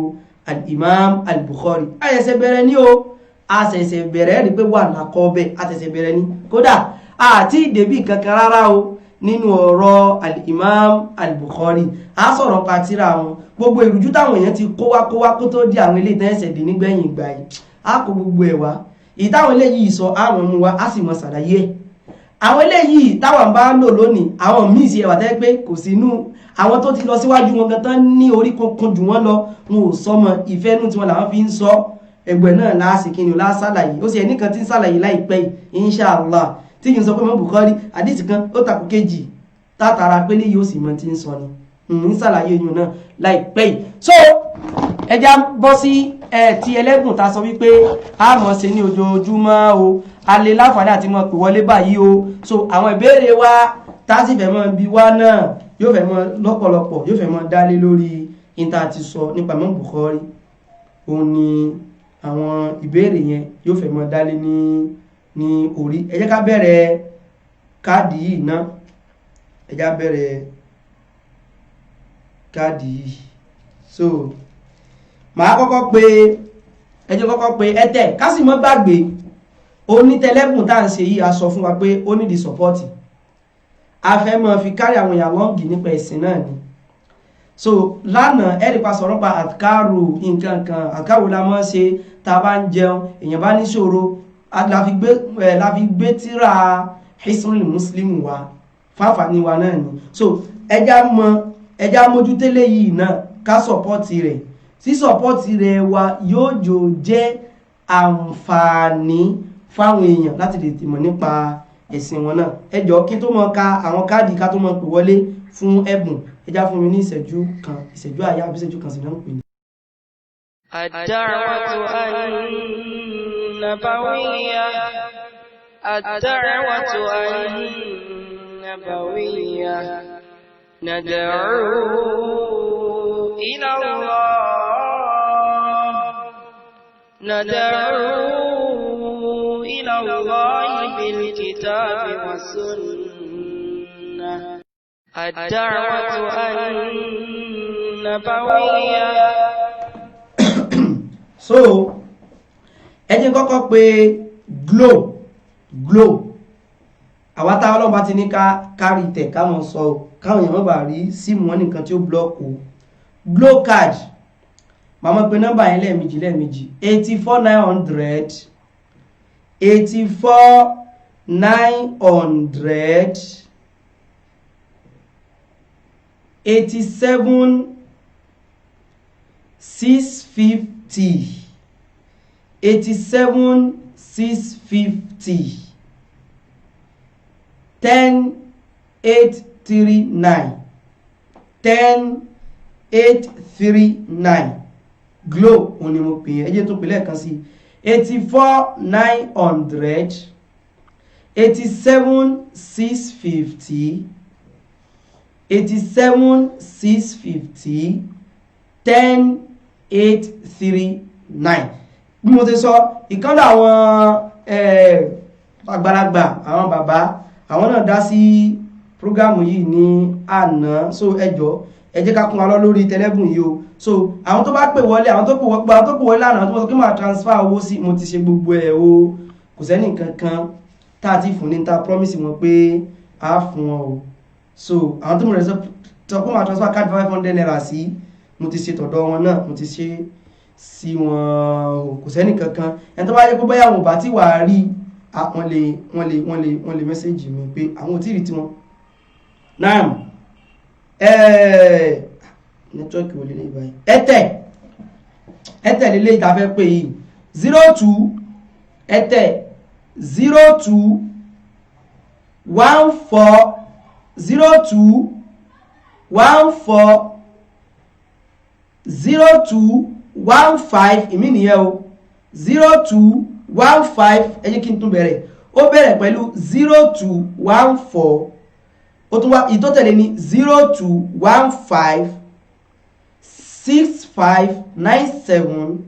al-Imam al-Bukhari àṣẹ̀ṣẹ̀ bẹ̀rẹ̀ ní o àṣẹ̀ṣẹ̀ bẹ̀rẹ̀ rí pé wà lákọ́ bẹ̀ àṣẹ̀ṣẹ̀ bẹ̀rẹ̀ ní kódà àti ìdèbí kankan rárá o nínú ọ̀rọ̀ al-Imam al-Bukhari a sọ̀rọ̀ pàtíra wọn gbogbo ìrújú táwọn èèyàn ti kó wá kó tó di àwọn ilé ìtẹ́ẹ̀sẹ̀ dé nígbẹ̀yìn ìgbà yìí a kó gbogbo ẹ̀ wá ìtàwọn eléyìí sọ àwọn mú wa á sì mọ̀ ṣàlàyé ẹ̀ àwọn eléyìí táwọn bá lò lónìí àwọn míì sí ẹwà tẹ́ pé kò sínú àwọn tó ti lọ síwájú wọn gan tán ní orí kunkun jù wọ́n lọ wọn ò sọmọ ìfẹ́ inú tiwọn làwọn fi ń sọ ẹgbẹ́ náà láàsìkíni láṣàlàyé ó sì ẹnìkan tí ń ṣàlàyé láìpẹ́ yìí inshallah tí kì í sọ pé mọ́ Bukhari àdìsí kan ó takò kejì tátara pélé yóò sì mọ tí ń sọ ni ń ṣàlàyé yìí náà láìpẹ́ yìí so ẹja bọ́ sí ti ẹlẹ́gùn ta sọ wípé a mọ̀ ṣe ní ojoojúmọ́ o a lè láǹfààní àti mọ̀ pè wọlé báyìí o so àwọn ìbéèrè wa tá sì fẹ́ mọ́ bí wá náà yóò fẹ́ mọ́ lọ́pọ̀lọpọ̀ yóò fẹ́ mọ́ dálé lórí ìta ti sọ nípa mọ́ Bukhari òun ni àwọn ìbéèrè yẹn yóò fẹ́ mọ́ dálé ní orí ẹ jẹ́ ká bẹ̀rẹ̀ káàdì yìí náà ẹ jẹ́ ká bẹ̀rẹ̀ káàdì yìí so màá kọ́kọ́ pé ẹjọ́ kọ́kọ́ pé ẹtẹ̀ ká sì mọ́ gbàgbé onítẹ̀lẹ́bùn tá à ń ṣe yìí a sọ fún wa pé ó nídìí sọ́pọ́ọ̀tì a fẹ́ mọ́ fi kárí àwọn èèyàn lọ́ǹgì nípa ẹ̀sìn náà ni so lánàá ẹ̀rí pa sọ̀rọ̀ pa àkàrò nǹkan kan àkàrò la mọ́ ṣe tá a bá ń jẹun èèyàn bá níṣòro la fi gbé tíra Hisnul Muslim wa fáfàní wa náà ni so ẹja mójútélé yìí náà ká sọ́pọ́ọ̀tì rẹ̀ sí sọ́pọ́ọ̀tì rẹ̀ wa yóò jò jẹ́ àǹfààní fáwọn èèyàn láti lè tìmọ̀ nípa ẹ̀sìn wọn náà ẹ jọ̀ọ́ kí tó mọ ka àwọn káàdì ká tó mọ pè wọlé fún ẹ̀bùn ẹjá fún mi ní ìṣẹ́jú àyà àbí ìṣẹ́jú kan sí náà ń pè ní. الدعوة النبوية ندعو إلى الله بالكتاب والسنة الدعوة النبوية so ẹ jẹ́ kọ́kọ́ pé Glo àwa tá Ọlọ́run bá ti ní ká kárí tẹ̀ ká mọ̀ sọ káwọn èèyàn bá rí síìmù wọn nìkan tí ó blọ́ọ̀kù Glo card màmá pé nọ́mbà yẹn lẹ́ẹ̀mejì 84900 87 650 87 650 10839 10839 Glo òní mo pè é ẹjẹ́ tó pè lẹ́ẹ̀kan sí 84900 87 650 87 650 10839 bí mo ti sọ ìkànnì àwọn àgbàlagbà àwọn bàbá àwọn náà dá sí prógámù yìí ní àná so ẹjọ́ ẹ jẹ́ ká kún wa lọ lórí tẹlẹ́bùn yìí o so àwọn tó bá pè wọlé àwọn tó pè wọlé lánàá tó sọ pé máa transfer owó sí mo ti ṣe gbogbo ẹ̀ o kò sẹ́ni kankan tá a ti fún ní ta promise wọn pé a fún wọn o so àwọn tó mọ̀ rẹ̀ sọ pé máa transfer card 500 naira sí mo ti ṣe tọ̀dọ̀ wọn náà mo ti ṣe sí wọn o kò sẹ́ni kankan ẹni tó bá yẹ kó báyà wọn bá tí wàá rí wọ́n lè mẹ́sẹ̀jì mi pé àwọn ò tí ì rí tiwọn náà nẹ́tíwọ́kì wọlé lè báyìí ẹ̀tẹ̀ lélẹ́ ìtafẹ́ pé yìí 02 ẹ̀tẹ̀ 02 14 02 14 02 15 ìmí nìyẹn o 02 15 ẹ̀yìn kí n tún bẹ̀rẹ̀ ó bẹ̀rẹ̀ pẹ̀lú 02 14 ó tún wá ìtótẹ̀lé ní 02 15 6597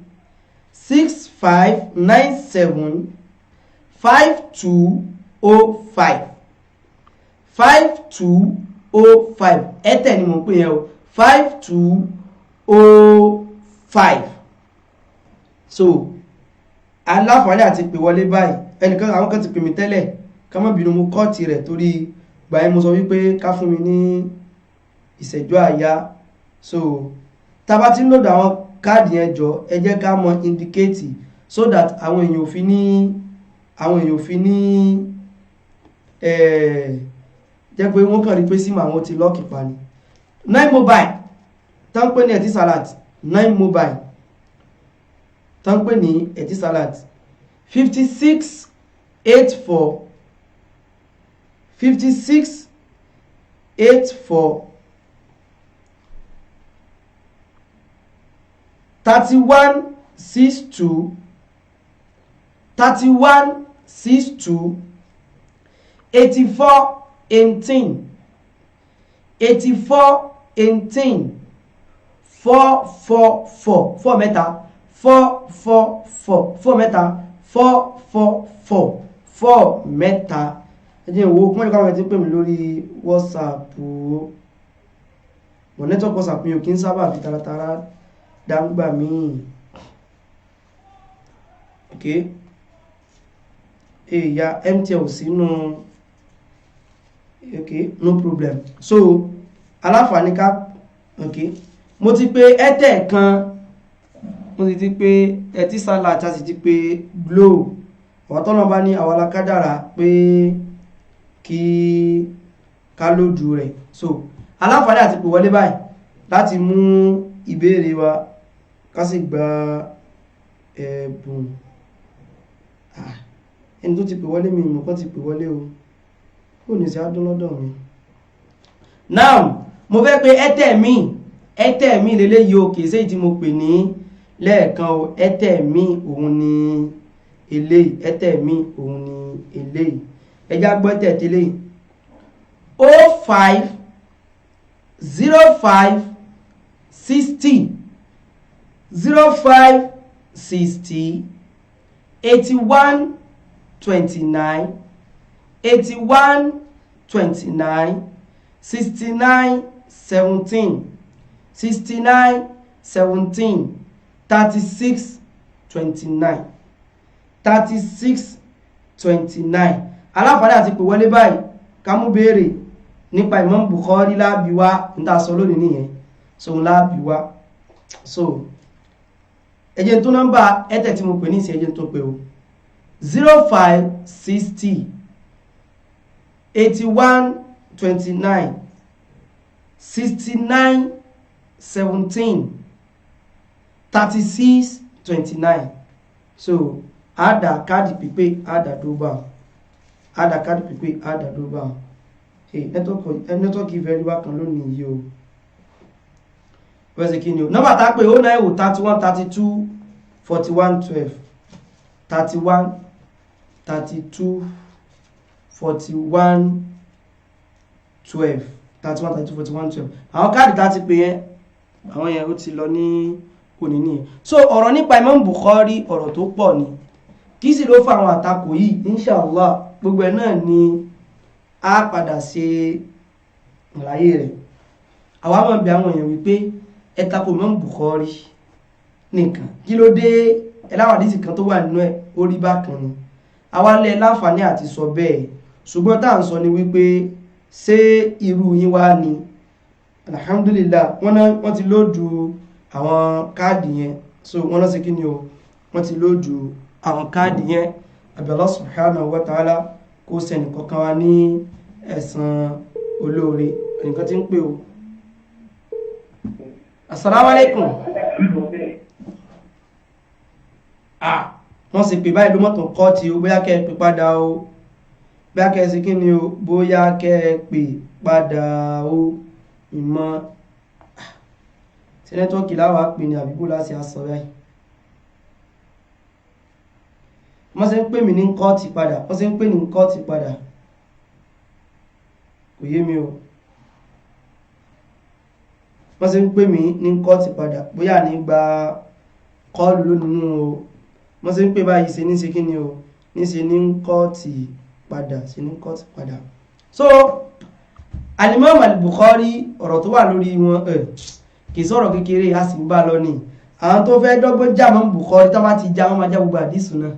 6597 5205 5205 ẹ̀tẹ̀ ni mo pè yẹn o 5205 so aláfààní àti pè wọlé báyìí ẹnìkan àwọn kan ti pè mí tẹ́lẹ̀ ká má bínú mo kọ́ọ̀tì rẹ̀ torí gbàyẹn mo sọ wípé ká fún mi ní ìṣẹ́jú àyá so tá bá ti ń lòdì àwọn káàdì yẹn jọ ẹ jẹ́ ká mọ indicate so that àwọn èèyàn ò fi ní jẹ́ pé wọ́n kàn rí pé símù àwọn ti lọ́ọ̀kì pa ni. 9 mobile tán pé ní Etisalat 9 mobile tán pé ní Etisalat 56 84 56 84 31 62 31 62 84 18 84 18 444 4 mẹ́ta 444 4 mẹ́ta 444 4 mẹ́ta. ẹ jẹ́ ìwò kún ẹ̀kọ́ àwọn ẹ̀tí pè mí lórí WhatsApp o mọ̀ network WhatsApp mi ò kí ń sábà fi taratara dáńgbà míì. ok ya MTL sínú ok no problem. so aláǹfààní ká ok mo ti pé Airtel kan, mo ti pé Etisalat, a sì ti pé Glo. ọ̀wọ́ tọ́nà bá ní àwọn alákádàrá pé kí ká lójú rẹ̀. so aláǹfààní àti pè wọlé báyìí láti mú ìbéèrè wa ká sì gba ẹ̀bùn. ẹni tó ti pè wọlé mi ìmọ̀ kan ti pè wọlé o, kò ní sí adún lọ́dọ̀ mi. now mo fẹ́ pé Airtel mi lélẹ́yìí o, kìí ṣe tí mo pè ní lẹ́ẹ̀kan o. Airtel mi òun ni eléyìí, Airtel mi òun ni eléyìí. ẹjá gbọ́ tẹ̀tẹ̀lé 05 05 60 05 60 81 29 81 29 69 17 69 17 36 29 36 29. aláǹfààní àti pè wọlé báyìí ká mú béèrè nípa Imam Bukhari láàbí wá ń tà sọ lónìí nìyẹn. so ń láàbí wá. so ẹjẹ́ tó nọ́mbà Airtel tí mo pè ní ìsìn ẹjẹ́ tó pè o 05 60 81 29 69 17 36 29. so ada káàdì pípé àdàdóbà nẹ́tọ́kì ìfẹ́ ríwá kan lónìí yìí o. wẹ́sẹ̀ kí ni o nọ́mbà tá pé 090 31 32 41 12 31 32 41 12 31 32 41 12. àwọn káàdì tá ti pè yẹn àwọn yẹn ó ti lọ ní òní nìyẹn. so ọ̀rọ̀ nípa Imam Bukhari ọ̀rọ̀ tó pọ̀ ni, kí sì ló fa àwọn àtakò yìí. inshallah gbogbo ẹ̀ náà ni a padà ṣe àlàyé rẹ̀. àwa máa bẹ̀ àwọn èèyàn wípé ẹ tako Imam Bukhari nìkan, kí ló dé ẹláwàdísì kan tó wà nínú ẹ̀ orí bákan ni. àwa lẹ láǹfààní àti sọ bẹ́ẹ̀, ṣùgbọ́n tá à ń sọ ni wípé ṣé irú yín wá ni. alhamdulillah wọ́n ti lóòdù àwọn káàdì yẹn. so wọ́n lọ sí kí ni o, wọ́n ti lóòdù àwọn káàdì yẹn. Allah subhanahu wa ta'ala kó sẹ́ni kọ̀ọ̀kan wa ní ẹ̀san olóore. ẹnìkan tí ń pè o. assalamu alaikum. wọ́n sì pè báyìí ló mọ́tò kọ́ ti o, bóyá kẹ́ ẹ pè padà o, bóyá kẹ́ ẹ sí kí ni o, bóyá kẹ́ ẹ pè padà o. ìmọ̀ sẹ́nẹ́tọ́kì láwàá pè ní àbíkú láti àsọ báyìí. wọ́n sì ń pè mí ní kọ́ọ̀tì padà, wọ́n sì ń pè ní kọ́ọ̀tì padà, kò yé mi o. wọ́n sì ń pè mí ní kọ́ọ̀tì padà, bóyá ní gba kọ́ọ̀lù lónìí o. wọ́n sì ń pè báyìí ṣe ní ṣe kí ni o, ní ṣe ní kọ́ọ̀tì padà, ṣe ní kọ́ọ̀tì padà. so Al-Imam Al-Bukhari ọ̀rọ̀ tó wà lórí wọn kì í sọ̀rọ̀ kékeré, a sì ń bá lọ ní. àwọn tó fẹ́ dọ́gbọ́n já Imam Bukhari tó bá ti já wọn máa já gbogbo àdísù náà.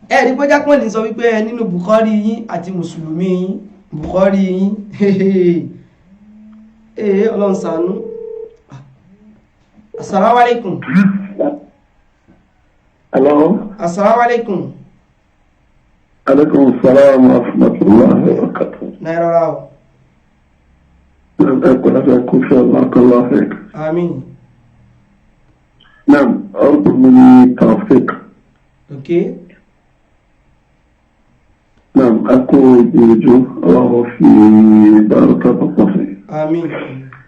ẹ̀rí pé jápọ̀ ní sọ wípé nínú Bukhari yín àti mùsùlùmí yín, Bukhari yín ọlọ́run ṣàánú. assalamu alaikum. Hello. Assalamu alaikum. Alaikum salam wa rahmatullahi wa barakatuh. Naira rao. Allah fik. Amin. Naam, أرجو مني توفيق. Okay. Naam, aku ìgbìyànjú Allah fi bárúkà púpọ̀ sí. Amin.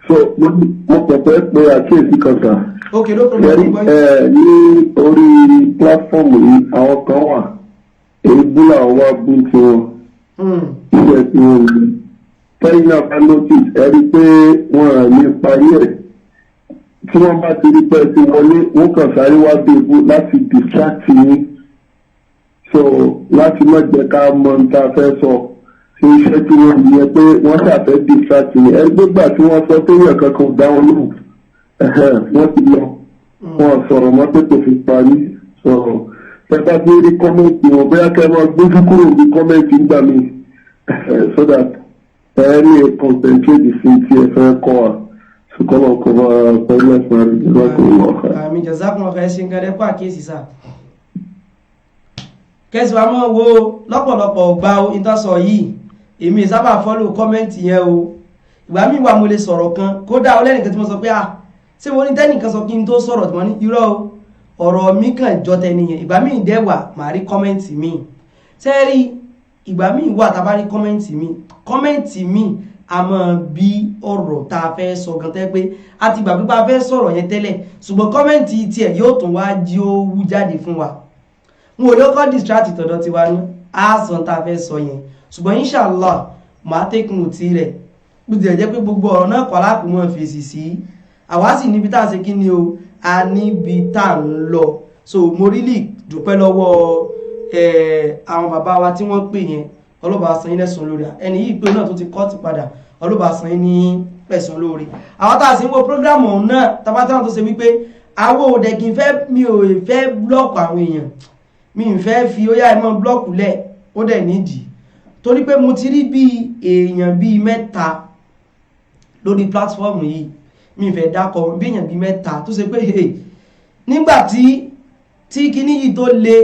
So, mo pẹ̀pẹ́ pé àkíyèsí kan sà. Okay, no problem. Ní orí pláfọ́ọ̀mù yìí, àwọn kan wà. Èébú làwọn wá bú tí wọn. Iṣẹ́ tí wọ́n ń lò. Kẹ́yìn náà bá notice ẹ rí pé wọ́n à ní parí ẹ̀. Tí wọ́n bá ti rí pé ti wọlé, wọ́n kàn sáré wá bí ebú láti distract yín. So láti má jẹ́ ká mọ ohun tá a fẹ́ sọ. Ṣé iṣẹ́ tí wọ́n yẹ pé wọ́n ṣàfẹ́ distract yín. Ẹ gbégbà tí wọ́n sọ pé yẹn kankan dá wọn lóhùn. Wọ́n ti lọ. Wọ́n sọ̀rọ̀ mọ́ pé kò fi parí. Sọ̀rọ̀. Ẹ bá ti rí kọ́mẹ́ǹtì wọn bóyá kẹ́ ẹ máa gbójú kúrò ní kọ́mẹ́ǹtì nígbà míì. So that ẹ lè concentrate sí ti ẹ fẹ́ kọ́ wa. Sukọ́lọ̀ kọ́ bá pẹ̀lú ẹ̀sán rẹ̀ nígbà tó wọ̀ ọ́. Àmì jazakumullahu khairan ṣe nǹkan dẹ́kọ́ àkíyèsí sá. Kẹ́sì wa mọ́ wo lọ́pọ̀lọpọ̀ ọgbà ìtọ́sọ yìí, èmi sábà fọ́lò kọ́mẹ́ǹtì yẹn o. Ìgbà míì wà mo lè sọ̀rọ̀ kan, kódà ọlẹ́nìkan tí mo sọ pé ṣé mo ní tẹ́nìkan sọ kí n tó sọ̀rọ̀ tí mo ní irọ́ o, ọ̀rọ̀ mi kàn jọ tẹniyẹn. Ìgbà míì dẹ́wà màá rí kọ́mẹ́ǹtì mi. Sẹ́rí ìgbà míì wà tá a bá rí kọ́mẹ́ǹtì mi a máa bí ọ̀rọ̀ tá a fẹ́ sọ gan tẹ́ pé a ti gbà pípa fẹ́ sọ̀rọ̀ yẹn tẹ́lẹ̀, ṣùgbọ́n kọ́mẹ́ǹtì tiẹ̀ yóò tún wá jí ó wú jáde fún wa. N ò lọ́kọ́ distract tọ̀dọ̀ tiwa ní àásán tá a fẹ́ sọ yẹn, ṣùgbọ́n inshallah máa take note rẹ̀ bó tilẹ̀ jẹ́ pé gbogbo ọ̀rọ̀ náà kọ́ láàpù mọ́ fèsì sí. Àwa sì níbi tá a ṣe kí ni o, a níbi tá a ń lọ. So mo really dúpẹ́ lọ́wọ́ àwọn bàbá wa tí wọ́n pè yẹn, ọlọ́ba san yín lẹ́san lórí. Ẹni yìí pé náà tó ti kọ́ ti padà, ọlọ́ba san yín ní ẹ̀san lórí. Àwọn tá a sì ń wo prógrámù ọ̀hún náà tabatá tó ṣe wípé àwọn òde kì í fẹ́, mi ò fẹ́ blọ́ọ̀kù àwọn èèyàn, mi ò fẹ́ fi ó yá ẹ mọ́ blọ́ọ̀kù lẹ̀, ó dẹ̀ nídìí. Torí pé mo ti rí bí èèyàn bíi mẹ́ta lórí plátífọ́ọ̀mù yìí, mi ò fẹ́ dákọ̀ bí èèyàn bíi mẹ́ta tó ṣe pé nígbà tí kíní yìí tó le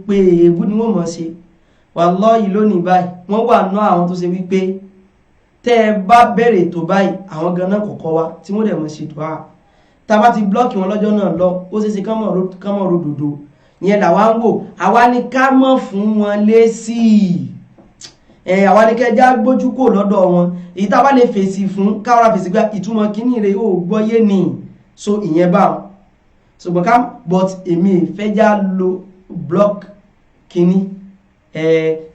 pé èébú ni wọ́n mọ̀ ṣe. Wallahi lónìí báyìí wọ́n wà náà àwọn tó ṣe wípé tẹ́ ẹ bá bẹ̀rẹ̀ tó báyìí àwọn ganan kọ̀kọ́ wa tí wọ́n dẹ̀ mọ̀ ṣe tó a tá a bá ti blọ́ọ̀kì wọn lọ́jọ́ náà lọ ó ṣeéṣe kán mọ̀ ròdòdó ìyẹn làwa ń wò. Àwa ni ká mọ̀ fún wọn lésì, àwa ni kẹjá gbójú kò lọ́dọ̀ wọn. Èyí tá a bá lè fèsì fún káwọ́ra fèsì gbá ìtumọ̀ kíní rẹ̀ ó gbọ́yé ni. So ìyẹn bá wọn ṣùgbọ́n ká but èmi ìfẹ́já lo block kíní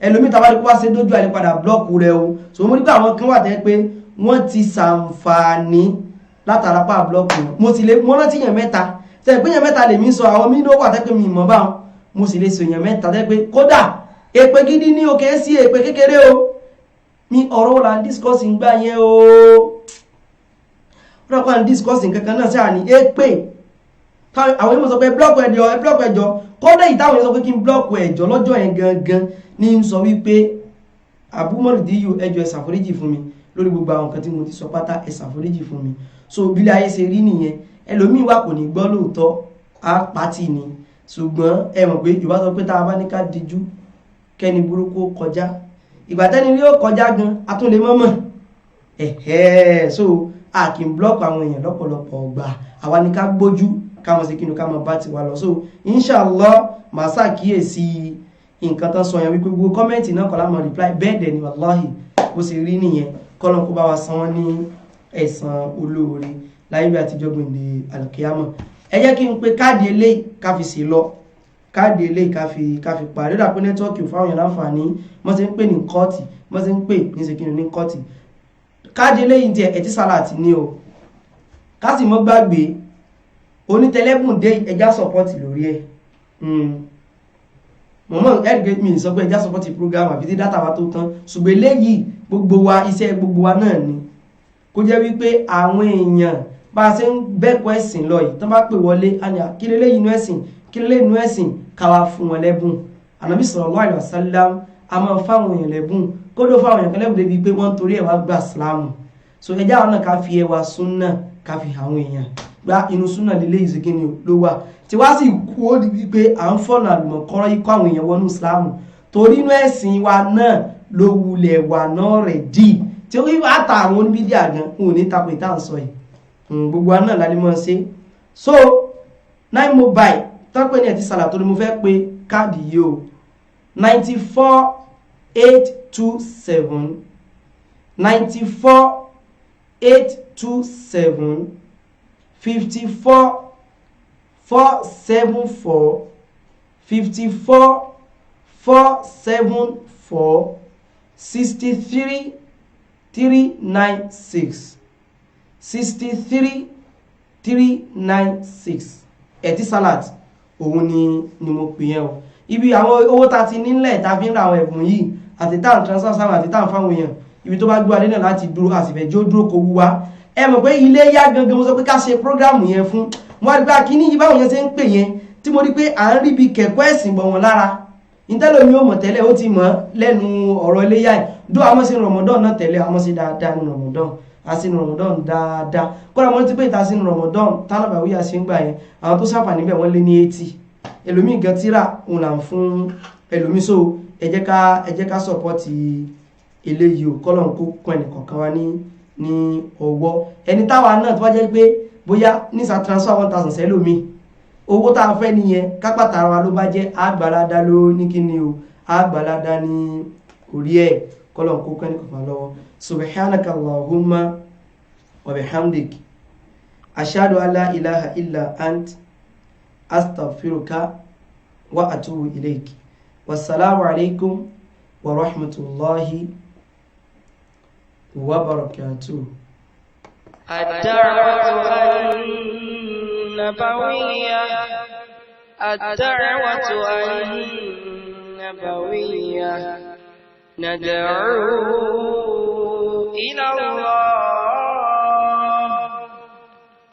ẹlòmí tàbá rí kó wá ṣe dójú àìpadà blọ́ọ̀kù rẹ̀ o. So mo rí pé àwọn kan wà tẹ́ pé wọ́n ti ṣàǹfààní látàrápá blọ́ọ̀kù mo rántí yẹn mẹ́ta tẹ́ pé yẹn mẹ́ta lèmi sọ, àwọn míì ló wà tẹ́ pé mi mọ̀ bá wọn, mo sì lè sọ yẹn mẹ́ta tẹ́ pé kódà èpè gidi ní òkè sí èpè kékeré o. Mi ọ̀rọ̀ là ń discuss ń gbà yẹn o, ọ̀rọ̀ kan discuss kankan náà sáà ní èpè àwọn èèyàn sọ pé blọ́ọ̀kù ẹjọ́ kódà ìtàwọn èèyàn sọ pé kí n blọ́ọ̀kù ẹjọ́ lọ́jọ́ yẹn gangan ní ń sọ wípé abúmọ̀rìdíyù ẹjọ́ ẹ ṣàforíjì fún mi lórí gbogbo àwọn nǹkan tí mo ti sọ pátá, ẹ ṣàforíjì fún mi. So bí ayé ṣe rí nìyẹn. Ẹlòmíì wà kò ní gbọ́ lóòótọ́ á pàtì ni, ṣùgbọ́n ẹ mọ̀ pé Yorùbá sọ pé tá a bá ní ká dijú kẹ́ni burúkú kọjá, ìgbà tẹ́ni rí ó kọjá gan a tún lè mọ́mọ́ so a kì í blọ́ọ̀kù àwọn èèyàn lọ́pọ̀lọpọ̀ ọgbà, àwa ni ká gbójú ká mọ̀ sí kí ni ká mọ̀ bá ti wà lọ. So inshallah màá ṣàkíyèsí nǹkan tán sọ yẹn wípé gbogbo kọ́mẹ́ǹtì náà kọ́lá mọ̀ reply bẹ́ẹ̀ dẹ̀ ni wallahi bó ṣe rí nìyẹn. Kọ́lọ́n kó bá wa san wọ́n ní ẹ̀san olóore láyé bí àtijọ́ gbèǹde alkiyama. Ẹ jẹ́ kí n pe káàdì eléyìí ká fi sí lọ, káàdì eléyìí ká fi parí. Ó dà pé nẹ́tíwọ́ọ̀kì ò fáwọn èèyàn láǹfààní, wọ́n ti ń pè ní kọ́ọ̀tì, wọ́n ti ń pè ní ṣe kí ni ní kọ́ọ̀tì. Káàdì eléyìí tiẹ̀ ẹ̀tí sálàtì ní o, ká sì mọ́ gbàgbé onítẹ̀lẹ́bùn dé ẹja sọpọ́tì lórí ẹ̀. Mọ̀mọ́ ẹ̀rìgẹ́ mi sọ pé ẹja sọpọ́tì program àbí tí dátà wa tó tán, ṣùgbọ́n eléyìí gbogbo wa iṣẹ́ gbogbo wa náà ni kó jẹ́ wípé àwọn èèyàn bá a ṣe ń bẹ́ẹ̀kọ́ ẹ̀sìn lọ yìí tán bá pè wọlé àníyà kí lélẹ́yìn inú ẹ̀sìn kí lélẹ́yìn inú ẹ̀sìn káwa fún wọn lẹ́bùn. Ànábì sallallahu alaihi wasallam a máa fáwọn èèyàn lẹ́bùn, kódó fáwọn èèyàn kan lẹ́bùn débi pé wọ́n torí ẹ̀ wá gba ìsìlámù. So ẹja àwọn náà ká fi ẹwà súnnà ká fi àwọn èèyàn gba inú súnà lílé ìsìnkíni ló wà tí wá sì kú ó di wípé à ń fọ́nà àlùmọ̀kọ́rọ́ ikọ́ àwọn èèyàn wọnú Islam torí inú ẹ̀sìn wa náà ló wulẹ̀ wà náà rẹ̀ dì tí ó wá ta àwọn oníbídíà gan òun ní tapò ìta ń sọ yìí gbogbo wa náà lálẹ́ mọ́ ṣe so 9 mobile tọ́pẹ́ ní ẹ̀tí sàlà torí mo fẹ́ pe káàdì yìí o 94827 94827 54 474 54 474 63 396 63 396 Etisalat òun ni mo pè yẹn o ibi àwọn owó tá ti nílẹ̀ tá fi ń ra àwọn ẹ̀bùn yìí àti tá ń transfer sáwọn àti tá ń fáwọn èèyàn ibi tó bá gbé adé náà láti dúró àsìfẹ́ jó dúró kó wúwá ẹ mọ̀ pé ilé yá gangan mo sọ pé ká ṣe prógrámù yẹn fún wọ́n rí pé akíní yìí báwọn yẹn ṣe ń pè yẹn tí mo rí pé à ń rí bí kẹ̀kọ́ ẹ̀sìn bọ̀ wọn lára ìtẹ́lómi ó mọ̀ tẹ́lẹ̀ ó ti mọ̀ lẹ́nu ọ̀rọ̀ ilé yá ẹ̀ dó àmọ́ sí Ramadan náà tẹ́lẹ̀ àmọ́ sí dáadáa ní Ramadan àsínú Ramadan dáadáa kọ́ra mọ́ ti pé ìta sínú Ramadan tánàbàwíyà sí ń gbà yẹn àwọn tó sáfà níbẹ̀ wọ́n lé ní 80 ẹlòmí gan tíra òun là ń fún ẹlòmí so ẹ jẹ́ ká sọ̀pọ̀tì eléyìí o kọ́lọ̀ kó kọ́ ẹnì kọ̀ọ̀kan wa ní ọwọ́ ẹni táwa náà tó bá jẹ́ pé bóyá nísà transfer 1000 sẹ́lòmí owó tá a fẹ́ nìyẹn kápátá ara wa ló bá jẹ́ àgbàládá ló ní kíni o àgbàládá ní orí ẹ̀ kọ́lọ̀ kó kọ́ ẹnì kọ̀ọ̀kan lọ́wọ́ subhanaka Allahumma wa bihamdik ashhadu an la ilaha illa ant astaghfiruka wa atubu ilayk wassalamu alaikum wa rahmatullahi wa barakatuh. الدعوة النبوية الدعوة النبوية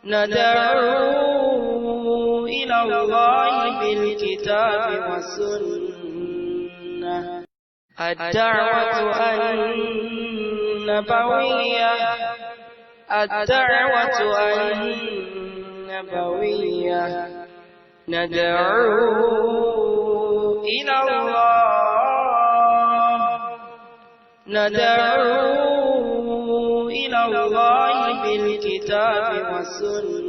ندعو إلى الله بالكتاب والسنة الدعوة النبوية الدعوة النبوية ندعو إلى الله بالكتاب والسنة